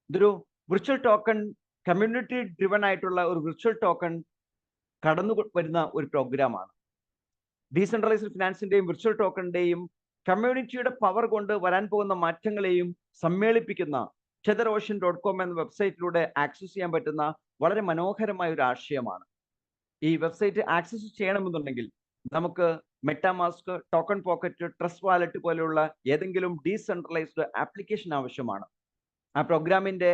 ഇതൊരു virtual token, community driven ആയിട്ടുള്ള ഒരു വിർച്വൽ ടോക്കൺ കടന്നു വരുന്ന ഒരു പ്രോഗ്രാമാണ്. ഡീസെൻട്രലൈസ്ഡ് ഫിനാൻസിന്റെയും വിർച്വൽ ടോക്കണിന്റെയും കമ്മ്യൂണിറ്റിയുടെ പവർ കൊണ്ട് വരാൻ പോകുന്ന മാറ്റങ്ങളെയും സമ്മേളിപ്പിക്കുന്ന tether.ocean.com എന്ന വെബ്സൈറ്റിലൂടെ ആക്സസ് ചെയ്യാൻ പറ്റുന്ന വളരെ മനോഹരമായ ഒരു ആശയമാണ്. ഈ വെബ്സൈറ്റ് ആക്സസ് ചെയ്യണമെന്നുണ്ടെങ്കിൽ നമുക്ക് MetaMask, Token Pocket, Trust Wallet പോലെയുള്ള ഏതെങ്കിലും ഡീസെൻട്രലൈസ്ഡ് ആപ്ലിക്കേഷൻ ആവശ്യമാണ്. ആ പ്രോഗ്രാമിന്റെ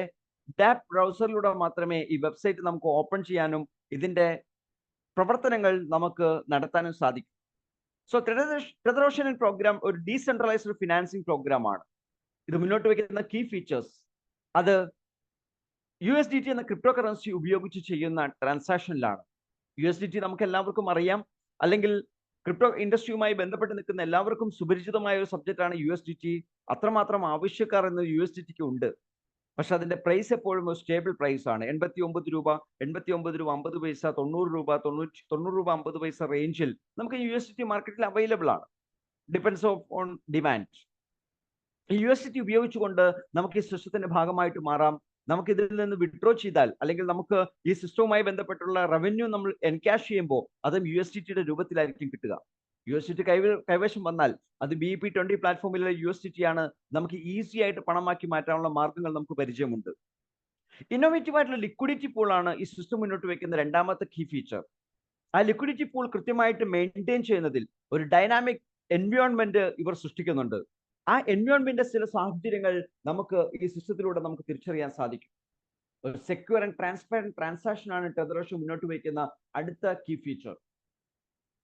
ടാബ് ബ്രൗസറിലൂടെ മാത്രമേ ഈ വെബ്സൈറ്റ് നമുക്ക് ഓപ്പൺ ചെയ്യാനും ഇതിന്റെ പ്രവർത്തനങ്ങൾ നമുക്ക് നടത്താനും സാധിക്കും. സോ tether.ocean പ്രോഗ്രാം ഒരു ഡീസെൻട്രലൈസ്ഡ് ഫിനാൻസിംഗ് പ്രോഗ്രാമാണ്. ഇത് മുന്നോട്ട് വയ്ക്കുന്ന കീ ഫീച്ചേഴ്സ്, അത് USDT എന്ന ക്രിപ്റ്റോ കറൻസി ഉപയോഗിച്ച് ചെയ്യുന്ന ട്രാൻസാക്ഷനിലാണ്. USDT നമുക്ക് എല്ലാവർക്കും അറിയാം, അല്ലെങ്കിൽ ക്രിപ്റ്റോ ഇൻഡസ്ട്രിയുമായി ബന്ധപ്പെട്ട് നിൽക്കുന്ന എല്ലാവർക്കും സുപരിചിതമായ ഒരു സബ്ജക്റ്റാണ് USDT. അത്രമാത്രം ആവശ്യക്കാർ എന്ന് USDTക്ക് ഉണ്ട്. പക്ഷെ അതിന്റെ പ്രൈസ് എപ്പോഴും ഒരു സ്റ്റേബിൾ പ്രൈസ് ആണ്. 89 രൂപ, 89 രൂപ 50 പൈസ, 90 രൂപ, 90 രൂപ 50 പൈസ റേഞ്ചിൽ നമുക്ക് USDT മാർക്കറ്റിൽ അവൈലബിൾ ആണ്. Depends on demand. ഈ USDT ഉപയോഗിച്ചുകൊണ്ട് നമുക്ക് ഈ സിസ്റ്റത്തിന്റെ ഭാഗമായിട്ട് മാറാം. നമുക്ക് ഇതിൽ നിന്ന് വിഡ്രോ ചെയ്താൽ, അല്ലെങ്കിൽ നമുക്ക് ഈ സിസ്റ്റവുമായി ബന്ധപ്പെട്ടുള്ള റവന്യൂ നമ്മൾ എൻകാഷ് ചെയ്യുമ്പോൾ അതും USDTയുടെ രൂപത്തിലായിരിക്കും കിട്ടുക. USDT കൈവശം വന്നാൽ അത് BEP20 പ്ലാറ്റ്ഫോമിലെ USDT ആണ്. നമുക്ക് ഈസി ആയിട്ട് പണമാക്കി മാറ്റാനുള്ള മാർഗങ്ങൾ നമുക്ക് പരിചയമുണ്ട്. ഇന്നോവേറ്റീവ് ആയിട്ടുള്ള ലിക്വിഡിറ്റി പൂളാണ് ഈ സിസ്റ്റം മുന്നോട്ട് വയ്ക്കുന്ന രണ്ടാമത്തെ കീ ഫീച്ചർ. ആ ലിക്വിഡിറ്റി പൂൾ കൃത്യമായിട്ട് മെയിൻറ്റെയിൻ ചെയ്യുന്നതിൽ ഒരു ഡൈനാമിക് എൻവയോൺമെന്റ് ഇവർ സൃഷ്ടിക്കുന്നുണ്ട്. ആ എൻവയോൺമെന്റ് ചില സാഹചര്യങ്ങൾ നമുക്ക് ഈ സിസ്റ്റത്തിലൂടെ നമുക്ക് തിരിച്ചറിയാൻ സാധിക്കും. ഒരു സെക്യൂർ ആൻഡ് ട്രാൻസ്പെറന്റ് ട്രാൻസാക്ഷൻ ആണ് tether.ocean മുന്നോട്ട് വയ്ക്കുന്ന അടുത്ത കീ ഫീച്ചർ.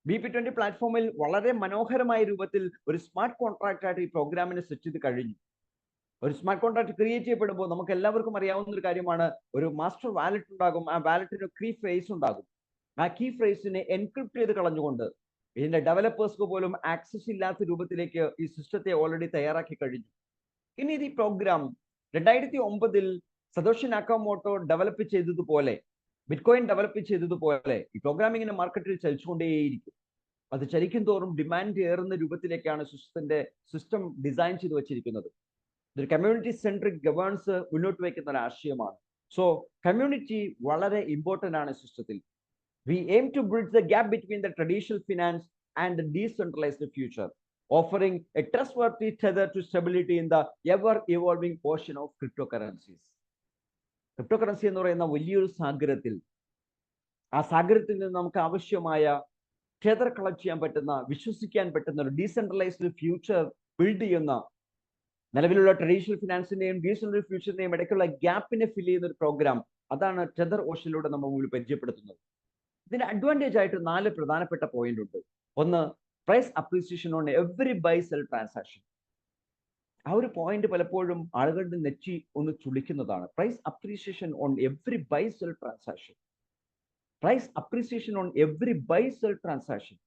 BEP20 പ്ലാറ്റ്ഫോമിൽ വളരെ മനോഹരമായ രൂപത്തിൽ ഒരു സ്മാർട്ട് കോൺട്രാക്ട് ആയിട്ട് ഈ പ്രോഗ്രാമിനെ സെറ്റ് ചെയ്ത് കഴിഞ്ഞു. ഒരു സ്മാർട്ട് കോൺട്രാക്ട് ക്രിയേറ്റ് ചെയ്യപ്പെടുമ്പോൾ നമുക്ക് എല്ലാവർക്കും അറിയാവുന്ന ഒരു കാര്യമാണ്, ഒരു മാസ്റ്റർ വാലറ്റ് ഉണ്ടാകും. ആ വാലറ്റിന് കീ ഫ്രേസ് ഉണ്ടാകും. ആ കീ ഫ്രേസിനെ എൻക്രിപ്റ്റ് ചെയ്ത് കളഞ്ഞുകൊണ്ട് ഇതിന്റെ ഡെവലപ്പേഴ്സ്ക്ക് പോലും ആക്സസ് ഇല്ലാത്ത രൂപത്തിലേക്ക് ഈ സിസ്റ്റത്തെ ഓൾറെഡി തയ്യാറാക്കി കഴിഞ്ഞു. ഇനി ഇത് ഈ പ്രോഗ്രാം 2009 സതോഷി നാക്കാമോട്ടോ ഡെവലപ്പ് ചെയ്തതുപോലെ, ബിറ്റ്കോയിൻ ഡെവലപ്പ് ചെയ്തതുപോലെ ഈ പ്രോഗ്രാമിങ്ങിന്റെ മാർക്കറ്റിൽ ചലിച്ചുകൊണ്ടേയിരിക്കും. അത് ചലിക്കും തോറും ഡിമാൻഡ് ഏറുന്ന രൂപത്തിലേക്കാണ് സിസ്റ്റം ഡിസൈൻ ചെയ്ത് വെച്ചിരിക്കുന്നത്. ഇതൊരു കമ്മ്യൂണിറ്റി സെൻട്രിക് ഗവേൺസ് മുന്നോട്ട് വയ്ക്കുന്ന ഒരു ആശയമാണ്. സോ കമ്മ്യൂണിറ്റി വളരെ ഇമ്പോർട്ടന്റ് ആണ് സിസ്റ്റത്തിൽ. We aim to bridge the gap between the traditional finance and the decentralized future, offering a trustworthy tether to stability in the ever-evolving ocean of cryptocurrencies. Cryptocurrency എന്ന് പറയുന്ന വലിയൊരു സാഗരത്തിൽ, ആ സാഗരത്തിൽ നിന്ന് നമുക്ക് ആവശ്യമായ tether കളക്ട് ചെയ്യാൻ പറ്റുന്ന, വിശ്വസിക്കാൻ പറ്റുന്ന ഒരു ഡീസെൻട്രലൈസ്ഡ് ഫ്യൂച്ചർ ബിൽഡ് ചെയ്യുന്ന, നിലവിലുള്ള ട്രഡീഷണൽ ഫിനാൻസിന്റെയും ഡീസെൻട്രൽ ഫ്യൂച്ചറിന്റെയും ഇടയ്ക്കുള്ള ഗ്യാപ്പിനെ ഫിൽ ചെയ്യുന്ന ഒരു പ്രോഗ്രാം, അതാണ് tether.ocean നമ്മൾ മുന്നിൽ പരിചയപ്പെടുത്തുന്നത്. ഇതിന് അഡ്വാൻറ്റേജ് ആയിട്ട് 4 പ്രധാനപ്പെട്ട പോയിന്റ് ഉണ്ട്. ഒന്ന്, price appreciation on every buy sell transaction. ആ ഒരു പോയിന്റ് പലപ്പോഴും ആളുകളുടെ നെറ്റി ഒന്ന് ചുളിക്കുന്നതാണ്. Price appreciation on every buy sell transaction. Price appreciation on every buy sell transaction.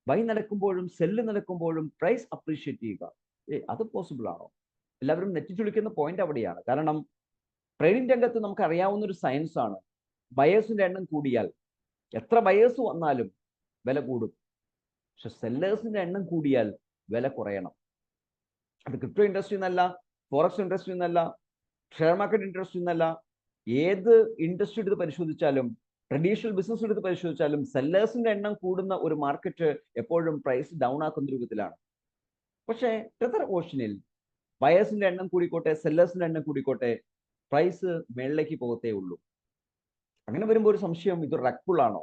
Buy നടക്കുമ്പോഴും സെല്ല് നടക്കുമ്പോഴും പ്രൈസ് അപ്രീഷിയേറ്റ് ചെയ്യുക, അത് പോസിബിൾ ആണോ? എല്ലാവരും നെറ്റി ചുളിക്കുന്ന പോയിന്റ് അവിടെയാണ്. കാരണം ട്രേഡിംഗ് രംഗത്ത് നമുക്ക് അറിയാവുന്ന ഒരു സയൻസ് ആണ്, ബയേഴ്സിന്റെ എണ്ണം കൂടിയാൽ, എത്ര ബയേഴ്സ് വന്നാലും വില കൂടും. പക്ഷെ സെല്ലേഴ്സിന്റെ എണ്ണം കൂടിയാൽ വില കുറയണം. അത് ക്രിപ്റ്റോ ഇൻഡസ്ട്രി എന്നല്ല, ഫോറക്സ് ഇൻഡസ്ട്രി എന്നല്ല, ഷെയർ മാർക്കറ്റ് ഇൻഡസ്ട്രി എന്നല്ല, ഏത് ഇൻഡസ്ട്രി എടുത്ത് പരിശോധിച്ചാലും, ട്രഡീഷണൽ ബിസിനസ് എടുത്ത് പരിശോധിച്ചാലും, സെല്ലേഴ്സിന്റെ എണ്ണം കൂടുന്ന ഒരു മാർക്കറ്റ് എപ്പോഴും പ്രൈസ് ഡൗൺ ആക്കുന്ന രൂപത്തിലാണ്. പക്ഷേ tether.ocean ബയേഴ്സിന്റെ എണ്ണം കൂടിക്കോട്ടെ, സെല്ലേഴ്സിന്റെ എണ്ണം കൂടിക്കോട്ടെ, പ്രൈസ് മേളിലേക്ക് പോകത്തേ ഉള്ളൂ. അങ്ങനെ വരുമ്പോൾ ഒരു സംശയം, ഇത് റക്പുൾ ആണോ?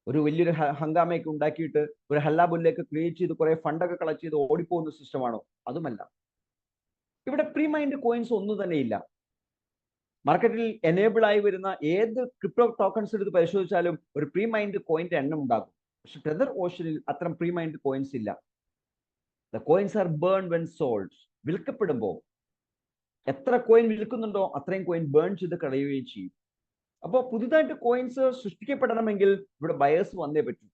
ഒരു വലിയൊരു ഹങ്കാമയൊക്കെ ഉണ്ടാക്കിയിട്ട് ഒരു ഹല്ലാബുല്ലേക്ക് ക്രിയേറ്റ് ചെയ്ത് കുറെ ഫണ്ടൊക്കെ കളക്ട് ചെയ്ത് ഓടിപ്പോകുന്ന സിസ്റ്റമാണോ? അതുമല്ല. ഇവിടെ പ്രീ മൈൻഡ് കോയിൻസ് ഒന്നും തന്നെ ഇല്ല. മാർക്കറ്റിൽ എനേബിൾ ആയി വരുന്ന ഏത് ക്രിപ്റ്റോ ടോക്കൺസ് എടുത്ത് പരിശോധിച്ചാലും ഒരു പ്രീ മൈൻഡ് കോയിന്റെ എണ്ണം ഉണ്ടാകും. പക്ഷെ tether.ocean അത്തരം പ്രീ മൈൻഡ് കോയിൻസ് ഇല്ല. The coins are burn when sold. വിൽക്കപ്പെടുമ്പോൾ എത്ര കോയിൻ വിൽക്കുന്നുണ്ടോ അത്രയും കോയിൻ ബേൺ ചെയ്ത് കളയുകയും ചെയ്യും. അപ്പോൾ പുതുതായിട്ട് കോയിൻസ് സൃഷ്ടിക്കപ്പെടണമെങ്കിൽ ഇവിടെ ബയേഴ്സ് വന്നേ പറ്റൂ.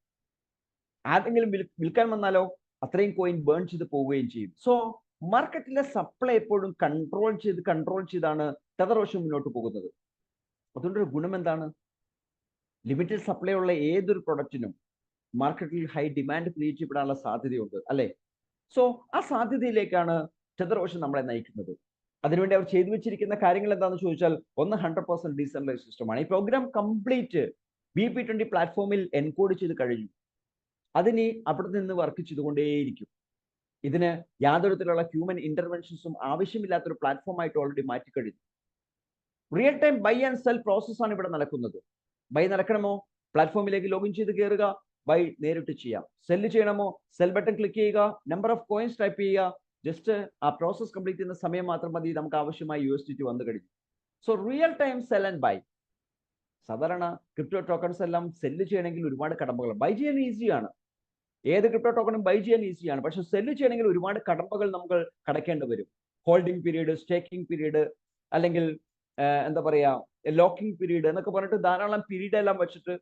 ആരെങ്കിലും വിൽക്കാൻ വന്നാലോ അത്രയും കോയിൻ ബേൺ ചെയ്ത് പോവുകയും ചെയ്യും. സോ മാർക്കറ്റിലെ സപ്ലൈ എപ്പോഴും കൺട്രോൾ ചെയ്താണ് tether.ocean മുന്നോട്ട് പോകുന്നത്. അതുകൊണ്ടൊരു ഗുണം എന്താണ്? ലിമിറ്റഡ് സപ്ലൈ ഉള്ള ഏതൊരു പ്രൊഡക്റ്റിനും മാർക്കറ്റിൽ ഹൈ ഡിമാൻഡ് ക്രിയേറ്റ് ചെയ്യപ്പെടാനുള്ള സാധ്യതയുണ്ട്, അല്ലെ? സോ ആ സാധ്യതയിലേക്കാണ് tether.ocean നമ്മളെ നയിക്കുന്നത്. അതിനുവേണ്ടി അവർ ചെയ്തു വെച്ചിരിക്കുന്ന കാര്യങ്ങൾ എന്താണെന്ന് ചോദിച്ചാൽ, ഒന്ന് 100% ഡീസെൻട്രലൈസ് സിസ്റ്റമാണ്. ഈ പ്രോഗ്രാം കംപ്ലീറ്റ് BP20 പ്ലാറ്റ്ഫോമിൽ എൻകോഡ് ചെയ്ത് കഴിഞ്ഞു. അതിനി അവിടെ നിന്ന് വർക്ക് ചെയ്തുകൊണ്ടേയിരിക്കും. ഇതിന് യാതൊരു തരത്തിലുള്ള ഹ്യൂമൻ ഇന്റർവെൻഷൻസും ആവശ്യമില്ലാത്തൊരു പ്ലാറ്റ്ഫോമായിട്ട് ഓൾറെഡി മാറ്റിക്കഴിഞ്ഞു. Real time buy and sell പ്രോസസ്സാണ് ഇവിടെ നടക്കുന്നത്. ബൈ നടക്കണമോ പ്ലാറ്റ്ഫോമിലേക്ക് ലോഗിൻ ചെയ്ത് കയറുക, ബൈ നേരിട്ട് ചെയ്യാം. സെല്ല് ചെയ്യണമോ സെൽ ബട്ടൺ ക്ലിക്ക് ചെയ്യുക, നമ്പർ ഓഫ് കോയിൻസ് ടൈപ്പ് ചെയ്യുക, ജസ്റ്റ് ആ പ്രോസസ് കംപ്ലീറ്റ് ചെയ്യുന്ന സമയം മാത്രം മതി, നമുക്ക് ആവശ്യമായ USDT വന്നു കഴിഞ്ഞു. So real time sell and buy. സാധാരണ ക്രിപ്റ്റോ ടോക്കൺസ് എല്ലാം സെല്ല് ചെയ്യണമെങ്കിൽ ഒരുപാട് കടമ്പകൾ. ബൈ ചെയ്യാൻ ഈസിയാണ്, ഏത് ക്രിപ്റ്റോ ടോക്കണും ബൈ ചെയ്യാൻ ഈസിയാണ്. പക്ഷെ സെല്ല് ചെയ്യണമെങ്കിൽ ഒരുപാട് കടമ്പകൾ നമുക്ക് കടക്കേണ്ടി വരും. ഹോൾഡിംഗ് പീരീഡ്, സ്റ്റേക്കിംഗ് പീരീഡ്, അല്ലെങ്കിൽ എന്താ പറയാ ലോക്കിംഗ് പീരീഡ് എന്നൊക്കെ പറഞ്ഞിട്ട് ധാരാളം പീരീഡ് എല്ലാം വെച്ചിട്ട്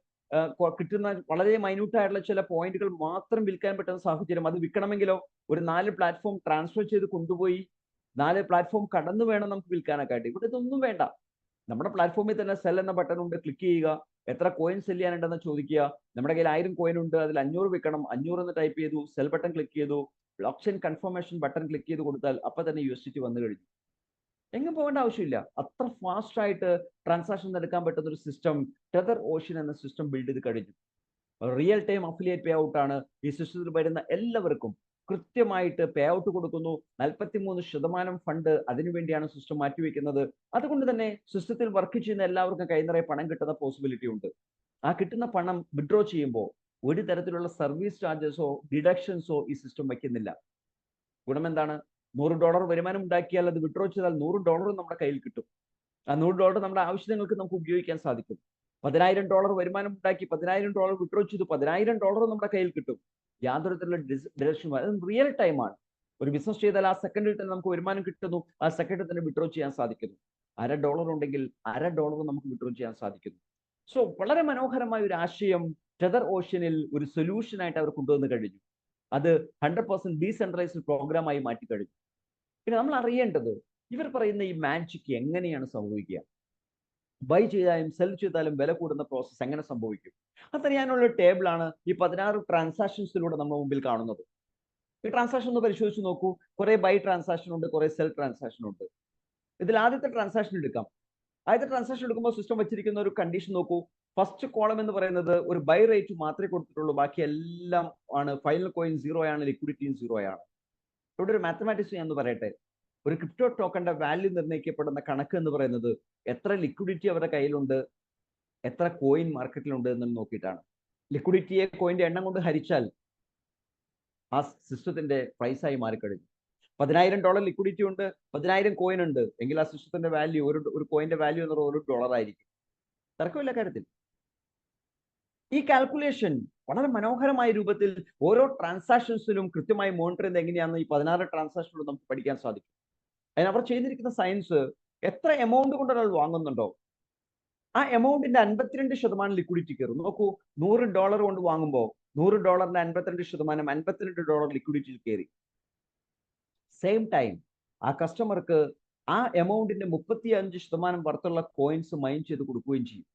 കിട്ടുന്ന വളരെ മൈന്യൂട്ട് ആയിട്ടുള്ള ചില പോയിന്റുകൾ മാത്രം വിൽക്കാൻ പറ്റുന്ന സാഹചര്യം. അത് വിൽക്കണമെങ്കിലോ ഒരു 4 പ്ലാറ്റ്ഫോം ട്രാൻസ്ഫർ ചെയ്ത് കൊണ്ടുപോയി 4 പ്ലാറ്റ്ഫോം കടന്നു വേണം നമുക്ക് വിൽക്കാനൊക്കെ ആയിട്ട്. ഇവിടെ ഇതൊന്നും വേണ്ട. നമ്മുടെ പ്ലാറ്റ്ഫോമിൽ തന്നെ സെൽ എന്ന ബട്ടൺ ഉണ്ട്, ക്ലിക്ക് ചെയ്യുക, എത്ര കോയിൻ സെല് ചെയ്യാനുണ്ടെന്ന് ചോദിക്കുക. നമ്മുടെ കയ്യിൽ 1000 കോയിൻ ഉണ്ട്, അതിൽ 500 വിൽക്കണം, 500 എന്ന് ടൈപ്പ് ചെയ്തു, സെൽ ബട്ടൺ ക്ലിക്ക് ചെയ്തു, block chain confirmation button click ചെയ്ത് കൊടുത്താൽ അപ്പൊ തന്നെ USDT വന്നു കഴിഞ്ഞു. എങ്ങും പോകേണ്ട ആവശ്യമില്ല. അത്ര ഫാസ്റ്റ് ആയിട്ട് ട്രാൻസാക്ഷൻ എടുക്കാൻ പറ്റുന്ന ഒരു സിസ്റ്റം ടെതർ ഓഷ്യൻ എന്ന സിസ്റ്റം ബിൽഡ് ചെയ്ത് കഴിഞ്ഞു. Real time affiliate pay out ആണ്. ഈ സിസ്റ്റത്തിൽ വരുന്ന എല്ലാവർക്കും കൃത്യമായിട്ട് പേ ഔട്ട് കൊടുക്കുന്നു. 43% ഫണ്ട് അതിനുവേണ്ടിയാണ് സിസ്റ്റം മാറ്റിവെക്കുന്നത്. അതുകൊണ്ട് തന്നെ സിസ്റ്റത്തിൽ വർക്ക് ചെയ്യുന്ന എല്ലാവർക്കും കൈ നിറയെ പണം കിട്ടുന്ന പോസിബിലിറ്റി ഉണ്ട്. ആ കിട്ടുന്ന പണം വിഡ്രോ ചെയ്യുമ്പോൾ ഒരു തരത്തിലുള്ള സർവീസ് ചാർജസോ ഡിഡക്ഷൻസോ ഈ സിസ്റ്റം വയ്ക്കുന്നില്ല. ഗുണം എന്താണ്? $100 വരുമാനം ഉണ്ടാക്കിയാൽ അത് വിഡ്രോ ചെയ്താൽ $100 നമ്മുടെ കയ്യിൽ കിട്ടും. ആ $100 നമ്മുടെ ആവശ്യങ്ങൾക്ക് നമുക്ക് ഉപയോഗിക്കാൻ സാധിക്കും. $10,000 വരുമാനം ഉണ്ടാക്കി $10,000 വിഡ്രോ ചെയ്തു, $10,000 നമ്മുടെ കയ്യിൽ കിട്ടും. യാതൊരു തരത്തിലുള്ള ഡിഡക്ഷൻ. അത് റിയൽ ടൈം ആണ്. ഒരു ബിസിനസ് ചെയ്താൽ ആ സെക്കൻഡിൽ തന്നെ നമുക്ക് വരുമാനം കിട്ടുന്നു, ആ സെക്കൻഡിൽ തന്നെ വിഡ്രോ ചെയ്യാൻ സാധിക്കുന്നു. $1 ഉണ്ടെങ്കിൽ $1 നമുക്ക് വിഡ്രോ ചെയ്യാൻ സാധിക്കുന്നു. സോ വളരെ മനോഹരമായ ഒരു ആശയം ടെതർ ഓഷ്യനിൽ ഒരു സൊല്യൂഷൻ ആയിട്ട് അവർ കൊണ്ടുവന്ന് കഴിഞ്ഞു. അത് 100% ഡീസെൻട്രലൈസ്ഡ് പ്രോഗ്രാമായി മാറ്റി കഴിഞ്ഞു. പിന്നെ നമ്മൾ അറിയേണ്ടത് ഇവർ പറയുന്ന ഈ മാജിക് എങ്ങനെയാണ് സംഭവിക്കുക? ബൈ ചെയ്താലും സെൽ ചെയ്താലും വില കൂടുന്ന പ്രോസസ്സ് എങ്ങനെ സംഭവിക്കും? അതറിയാനുള്ള ടേബിളാണ് ഈ 16 ട്രാൻസാക്ഷൻസിലൂടെ നമ്മുടെ മുമ്പിൽ കാണുന്നത്. ഈ ട്രാൻസാക്ഷൻ ഒന്ന് പരിശോധിച്ച് നോക്കൂ. കുറെ ബൈ ട്രാൻസാക്ഷൻ ഉണ്ട്, കുറെ സെൽ ട്രാൻസാക്ഷൻ ഉണ്ട്. ഇതിൽ ആദ്യത്തെ ട്രാൻസാക്ഷൻ എടുക്കാം. ആദ്യത്തെ ട്രാൻസാക്ഷൻ എടുക്കുമ്പോൾ സിസ്റ്റം വെച്ചിരിക്കുന്ന ഒരു കണ്ടീഷൻ നോക്കൂ. ഫസ്റ്റ് കോളം എന്ന് പറയുന്നത് ഒരു ബൈ റേറ്റ് മാത്രമേ കൊടുത്തിട്ടുള്ളൂ, ബാക്കി എല്ലാം ആണ് ഫൈനൽ കോയിൻ 0 ആണ്, ലിക്വിഡിറ്റിയും 0 ആണ്. ഇവിടെ ഒരു മാത്തമാറ്റിക്സ് ഞാൻ പറയട്ടെ. ഒരു ക്രിപ്റ്റോ ടോക്കന്റെ വാല്യൂ നിർണ്ണയിക്കപ്പെടുന്ന കണക്ക് എന്ന് പറയുന്നത് എത്ര ലിക്വിഡിറ്റി അവരുടെ കയ്യിലുണ്ട്, എത്ര കോയിൻ മാർക്കറ്റിലുണ്ട് എന്ന് നോക്കിയിട്ടാണ്. ലിക്വിഡിറ്റിയെ കോയിന്റെ എണ്ണം കൊണ്ട് ഹരിച്ചാൽ ആ സിസ്റ്റത്തിന്റെ പ്രൈസായി മാറിക്കഴിഞ്ഞു. $10,000 ലിക്വിഡിറ്റി ഉണ്ട്, 10,000 കോയിൻ ഉണ്ട് എങ്കിൽ ആ സിസ്റ്റത്തിന്റെ വാല്യൂ ഒരു കോയിന്റെ വാല്യൂ എന്ന് പറയുന്നത് $1 ആയിരിക്കും. തർക്കമില്ല കാര്യത്തിൽ. ഈ കാൽക്കുലേഷൻ വളരെ മനോഹരമായ രൂപത്തിൽ ഓരോ ട്രാൻസാക്ഷൻസിലും കൃത്യമായി മോണിറ്റർ ചെയ്യുന്നത് എങ്ങനെയാണെന്ന് ഈ 16 ട്രാൻസാക്ഷനിലൂടെ നമുക്ക് പഠിക്കാൻ സാധിക്കും. അതിനവർ ചെയ്തിരിക്കുന്ന സയൻസ് എത്ര എമൗണ്ട് കൊണ്ട് ഒരാൾ വാങ്ങുന്നുണ്ടോ ആ എമൗണ്ടിന്റെ 52% ലിക്വിഡിറ്റി കയറും. നോക്കൂ, $100 കൊണ്ട് വാങ്ങുമ്പോൾ $100ന്റെ 52% $52 ലിക്വിഡിറ്റിയിൽ കയറി. സെയിം ടൈം ആ കസ്റ്റമർക്ക് ആ എമൗണ്ടിന്റെ 35% വർത്തുള്ള കോയിൻസ് മൈൻ ചെയ്ത് കൊടുക്കുകയും ചെയ്യും.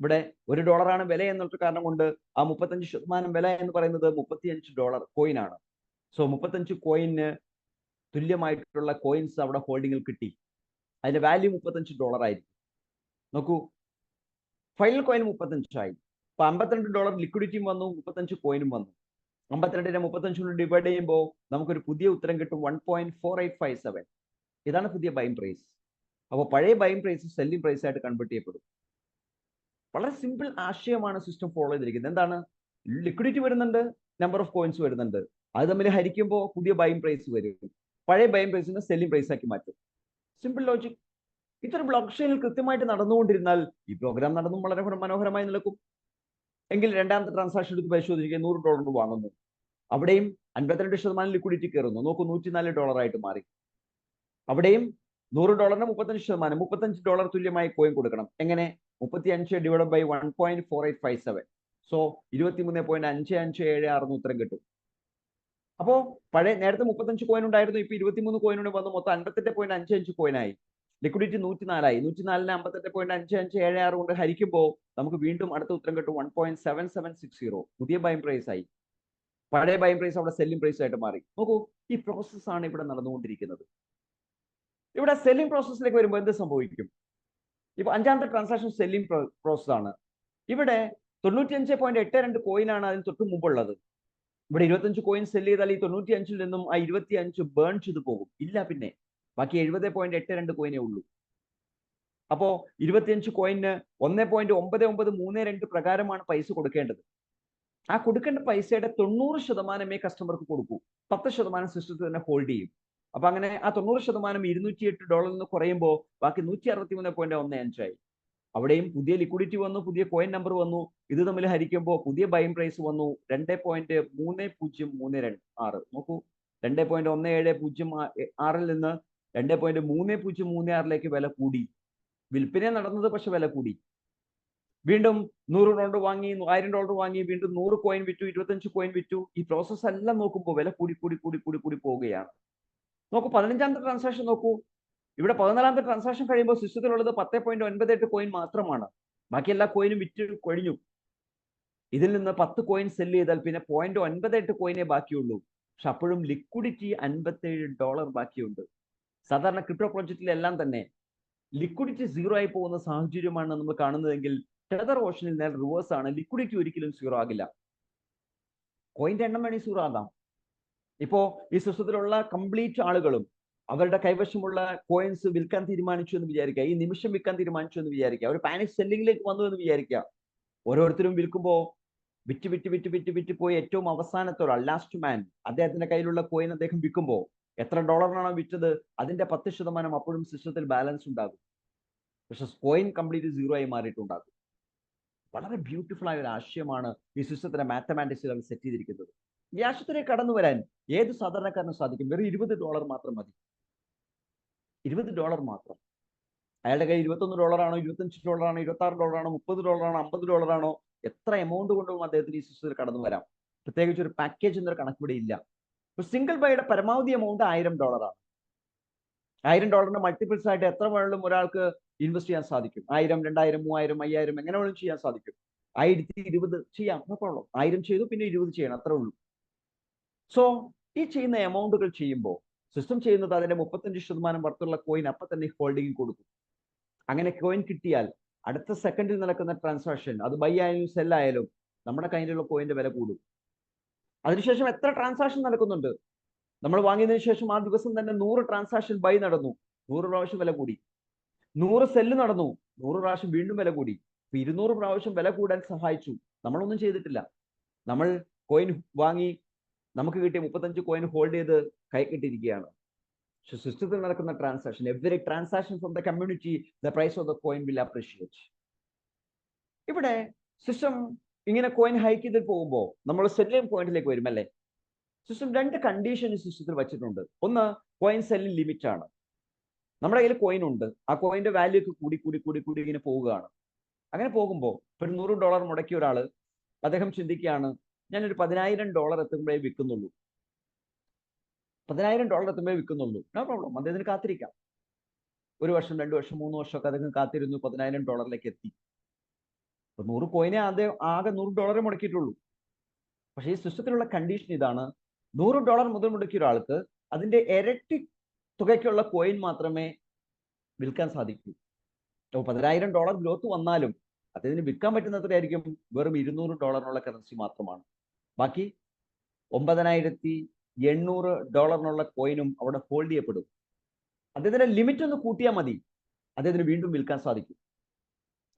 ഇവിടെ $1 ആണ് വില എന്നുള്ള കാരണം കൊണ്ട് ആ 35% വില എന്ന് പറയുന്നത് $35 കോയിൻ ആണ്. സോ 35 കോയിന് തുല്യമായിട്ടുള്ള കോയിൻസ് അവിടെ ഹോൾഡിങ്ങിൽ കിട്ടി. അതിന്റെ വാല്യൂ $35 ആയിരിക്കും. നോക്കൂ, ഫൈനൽ കോയിൻ 35 ആയി. അപ്പൊ $52 ലിക്വിഡിറ്റിയും വന്നു, 35 കോയിനും വന്നു. 52നെ 35 ഡിവൈഡ് ചെയ്യുമ്പോൾ നമുക്കൊരു പുതിയ ഉത്തരം കിട്ടും 1.4857. ഇതാണ് പുതിയ ബൈങ് പ്രൈസ്. അപ്പോൾ പഴയ ബൈങ് പ്രൈസ് സെല്ലിംഗ് പ്രൈസ് ആയിട്ട് കൺവേർട്ട് ചെയ്യപ്പെടും. വളരെ സിമ്പിൾ ആശയമാണ് സിസ്റ്റം ഫോളോ ചെയ്തിരിക്കുന്നത്. എന്താണ്? ലിക്വിഡിറ്റി വരുന്നുണ്ട്, നമ്പർ ഓഫ് കോയിൻസ് വരുന്നുണ്ട്, അത് തമ്മിൽ ഹരിക്കുമ്പോൾ പുതിയ ബൈങ് പ്രൈസ് വരും. പഴയ ബൈങ് പ്രൈസിനെ സെല്ലിംഗ് പ്രൈസ് ആക്കി മാറ്റും. Simple logic. ഇതൊരു ബ്ലോക്ക് ചെയിനിൽ കൃത്യമായിട്ട് നടന്നുകൊണ്ടിരുന്നാൽ ഈ പ്രോഗ്രാം നടന്നും വളരെ മനോഹരമായി നടക്കും. എങ്കിൽ രണ്ടാമത്തെ ട്രാൻസാക്ഷൻ എടുത്ത് പരിശോധിക്കുക. $100 വാങ്ങുന്നു, അവിടെയും 52% ലിക്വിഡിറ്റി കയറുന്നു. നോക്കൂ, $104 ആയിട്ട് മാറി. അവിടെയും $100ന് 35%, $35 തുല്യമായി കോയിൻ കൊടുക്കണം. എങ്ങനെ? 35 ഡിവൈഡ് ബൈ 1.4857. സോ 23.5576 ഉത്തരം കിട്ടും. അപ്പോ പഴയ നേരത്തെ 35 കോയിൻ ഉണ്ടായിരുന്നു, ഇപ്പൊ 23 കോയിനോട് വന്ന് മൊത്തം 58.55 കോയിനായി. ലിക്വിഡിറ്റി 104 ആയി. 104നെ 58.5576 കൊണ്ട് ഹരിക്കുമ്പോൾ നമുക്ക് വീണ്ടും അടുത്ത ഉത്തരം കിട്ടും 1.7760. പുതിയ ബൈങ് പ്രൈസ് ആയി. പഴയ ബൈങ് പ്രൈസ് അവിടെ സെല്ലിംഗ് പ്രൈസ് ആയിട്ട് മാറി. നോക്കൂ, ഈ പ്രോസസ് ആണ് ഇവിടെ നടന്നുകൊണ്ടിരിക്കുന്നത്. ഇവിടെ സെല്ലിംഗ് പ്രോസസ്സിലേക്ക് വരുമ്പോൾ എന്ത് സംഭവിക്കും? ഇപ്പൊ അഞ്ചാമത്തെ ട്രാൻസാക്ഷൻ സെല്ലിംഗ് പ്രോസസ് ആണ്. ഇവിടെ 95.82 കോയിനാണ് അതിന് തൊട്ട് മുമ്പുള്ളത്. ഇവിടെ 25 കോയിൻ സെല് ചെയ്താൽ ഈ 95 നിന്നും ആ 25 ബേൺ ചെയ്ത് പോകും. ഇല്ല, പിന്നെ ബാക്കി 70.82 കോയിനേ ഉള്ളൂ. അപ്പോ 25 കോയിന് 1.9932 പ്രകാരമാണ് പൈസ കൊടുക്കേണ്ടത്. ആ കൊടുക്കേണ്ട പൈസയുടെ 90% കസ്റ്റമർക്ക് കൊടുക്കൂ. 10% സിസ്റ്റത്തിൽ തന്നെ ഹോൾഡ് ചെയ്യും. അപ്പൊ അങ്ങനെ ആ 90% $208 നിന്ന് കുറയുമ്പോൾ ബാക്കി 163.15 ആയി. അവിടെയും പുതിയ ലിക്വിഡിറ്റി വന്നു, പുതിയ കോയിൻ നമ്പർ വന്നു. ഇത് തമ്മിൽ ഹരിക്കുമ്പോൾ പുതിയ ബൈങ് പ്രൈസ് വന്നു 2.3036. നോക്കൂ, 2.1706 നിന്ന് 2.3036 വില കൂടി. വിൽപ്പന നടന്നത്, പക്ഷെ വില കൂടി. വീണ്ടും $100 വാങ്ങി, $1000 വാങ്ങി, വീണ്ടും 100 കോയിൻ വിറ്റു, 25 കോയിൻ വിറ്റു. ഈ പ്രോസസ് എല്ലാം നോക്കുമ്പോൾ വില കൂടി കൂടി കൂടി കൂടി കൂടി പോവുകയാണ്. നോക്കൂ, 15ാമത്തെ ട്രാൻസാക്ഷൻ നോക്കൂ. ഇവിടെ 14ാമത്തെ ട്രാൻസാക്ഷൻ കഴിയുമ്പോൾ സിസ്റ്റത്തിലുള്ളത് 10.98 കോയിൻ മാത്രമാണ്. ബാക്കി എല്ലാ കോയിനും വിറ്റ് കഴിഞ്ഞു. ഇതിൽ നിന്ന് 10 കോയിൻ സെല് ചെയ്താൽ പിന്നെ 0.98 കോയിനേ ബാക്കിയുള്ളൂ. പക്ഷെ അപ്പോഴും ലിക്വിഡിറ്റി $57 ബാക്കിയുണ്ട്. സാധാരണ ക്രിപ്റ്റോ പ്രോജക്റ്റിലെല്ലാം തന്നെ ലിക്വിഡിറ്റി സീറോ ആയി പോകുന്ന സാഹചര്യമാണ് നമ്മൾ കാണുന്നതെങ്കിൽ ടെതർ ഓഷനിൽ നേരെ റിവേഴ്സ് ആണ്. ലിക്വിഡിറ്റി ഒരിക്കലും സീറോ ആകില്ല. കോയിന്റെ എണ്ണം വേണമെങ്കിൽ സീറോ ആകാം. ഇപ്പോ ഈ സിസ്റ്റത്തിലുള്ള കംപ്ലീറ്റ് ആളുകളും അവരുടെ കൈവശമുള്ള കോയിൻസ് വിൽക്കാൻ തീരുമാനിച്ചു എന്ന് വിചാരിക്കുക. ഈ നിമിഷം വിൽക്കാൻ തീരുമാനിച്ചു എന്ന് വിചാരിക്കുക. അവർ പാനിക് സെല്ലിംഗിലേക്ക് വന്നു എന്ന് വിചാരിക്കുക. ഓരോരുത്തരും വിൽക്കുമ്പോൾ വിറ്റ് വിറ്റ് വിറ്റ് വിറ്റ് വിറ്റ് പോയി ഏറ്റവും അവസാനത്തെ ഒരാൾ, ലാസ്റ്റ് മാൻ, അദ്ദേഹത്തിന്റെ കയ്യിലുള്ള കോയിൻ അദ്ദേഹം വിൽക്കുമ്പോൾ എത്ര ഡോളറിനാണോ വിറ്റത് അതിന്റെ 10% അപ്പോഴും സിസ്റ്റത്തിൽ ബാലൻസ് ഉണ്ടാകും. പക്ഷെ കോയിൻ കംപ്ലീറ്റ് സീറോ ആയി മാറിയിട്ടുണ്ടാകും. വളരെ ബ്യൂട്ടിഫുൾ ആയ ഒരു ആശയമാണ് ഈ സിസ്റ്റത്തിന്റെ മാത്തമാറ്റിക്സുകൾ സെറ്റ് ചെയ്തിരിക്കുന്നത്. ഈ ആശയത്തിലേക്ക് കടന്നു വരാൻ ഏത് സാധാരണക്കാരനും സാധിക്കും. വെറും $20 മാത്രം മതി. $20 മാത്രം. അയാളുടെ കയ്യിൽ $21 ആണോ, $25 ആണോ, $26 ആണോ, $30 ആണോ, $50 എത്ര എമൗണ്ട് കൊണ്ടും അദ്ദേഹത്തിന് ഈ സിസ്റ്റത്തിൽ കടന്നു വരാം. പ്രത്യേകിച്ച് ഒരു പാക്കേജ് എന്നൊരു കണക്ക് ഇവിടെ ഇല്ല. സിംഗിൾ ബൈയുടെ പരമാവധി എമൗണ്ട് $1000 ആണ്. $1000 മൾട്ടിപ്പിൾസ് ആയിട്ട് എത്ര വേണമെങ്കിലും ഒരാൾക്ക് ഇൻവെസ്റ്റ് ചെയ്യാൻ സാധിക്കും. 1000, 2000, 3000, 5000 എങ്ങനെ വേണമെങ്കിലും ചെയ്യാൻ സാധിക്കും. 1020 ചെയ്യാം, നോ പ്രോബ്ലം. 1000 ചെയ്തു, പിന്നെ 20 ചെയ്യണം, അത്രേ ഉള്ളൂ. സോ ഈ ചെയ്യുന്ന എമൗണ്ടുകൾ ചെയ്യുമ്പോൾ സിസ്റ്റം ചെയ്യുന്നത് അതിന്റെ 35% വർത്തുള്ള കോയിൻ അപ്പൊ തന്നെ ഹോൾഡിംഗ് കൊടുക്കും. അങ്ങനെ കോയിൻ കിട്ടിയാൽ അടുത്ത സെക്കൻഡിൽ നടക്കുന്ന ട്രാൻസാക്ഷൻ, അത് ബൈ ആയാലും സെൽ ആയാലും, നമ്മുടെ കയ്യിലുള്ള കോയിന്റെ വില കൂടും. അതിനുശേഷം എത്ര ട്രാൻസാക്ഷൻ നടക്കുന്നുണ്ട്? നമ്മൾ വാങ്ങിയതിനു ശേഷം ആ ദിവസം തന്നെ 100 ട്രാൻസാക്ഷൻ ബൈ നടന്നു, 100 പ്രാവശ്യം വില കൂടി. 100 സെല്ല് നടന്നു, 100 പ്രാവശ്യം വീണ്ടും വില കൂടി. 200 പ്രാവശ്യം വില കൂടാൻ സഹായിച്ചു. നമ്മളൊന്നും ചെയ്തിട്ടില്ല. നമ്മൾ കോയിൻ വാങ്ങി, നമുക്ക് കിട്ടിയ 35 കോയിൻ ഹോൾഡ് ചെയ്ത് കൈ കിട്ടിയിരിക്കുകയാണ്. പക്ഷെ സിസ്റ്റത്തിൽ നടക്കുന്ന transaction, every transaction from the community, the price of the coin will appreciate. ഇവിടെ സിസ്റ്റം ഇങ്ങനെ കോയിൻ ഹൈക്ക് ചെയ്ത് പോകുമ്പോൾ നമ്മൾ സെല്ലിംഗ് പോയിന്റിലേക്ക് വരും അല്ലേ? സിസ്റ്റം 2 കണ്ടീഷൻ സിസ്റ്റത്തിൽ വെച്ചിട്ടുണ്ട്. ഒന്ന്, കോയിൻ സെല്ലിംഗ് ലിമിറ്റ് ആണ്. നമ്മുടെ കയ്യിൽ കോയിൻ ഉണ്ട്, ആ കോയിന്റെ വാല്യൂ ഒക്കെ കൂടി കൂടി കൂടി കൂടി ഇങ്ങനെ പോവുകയാണ്. അങ്ങനെ പോകുമ്പോൾ ഒരു $100 മുടക്കിയ ഒരാള് അദ്ദേഹം ചിന്തിക്കുകയാണ്, ഞാനൊരു $10,000 എത്തുമ്പോഴേ വിൽക്കുന്നുള്ളൂ, $10,000 എത്തുമ്പോഴേ വിൽക്കുന്നുള്ളൂ. നോ പ്രോബ്ലം, അദ്ദേഹത്തിന് കാത്തിരിക്കാം. 1 വർഷം, 2 വർഷം, 3 വർഷമൊക്കെ അദ്ദേഹം കാത്തിരുന്നു, $10,000 എത്തി. 100 കോയിനെ ആകെ $100 മുടക്കിയിട്ടുള്ളൂ. പക്ഷേ ഈ സിസ്റ്റത്തിലുള്ള കണ്ടീഷൻ ഇതാണ്, $100 മുതൽ മുടക്കിയ ഒരാൾക്ക് അതിന്റെ ഇരട്ടി തുകയ്ക്കുള്ള കോയിൻ മാത്രമേ വിൽക്കാൻ സാധിക്കൂ. അപ്പോൾ $10,000 ഗ്രോത്ത് വന്നാലും അദ്ദേഹത്തിന് വിൽക്കാൻ പറ്റുന്ന എത്രയായിരിക്കും? വെറും $200 കറൻസി മാത്രമാണ്. ബാക്കി $9,800 കോയിനും അവിടെ ഹോൾഡ് ചെയ്യപ്പെടും. അദ്ദേഹത്തിന്റെ ലിമിറ്റ് ഒന്ന് കൂട്ടിയാൽ മതി, അദ്ദേഹത്തിന് വീണ്ടും വിൽക്കാൻ സാധിക്കും.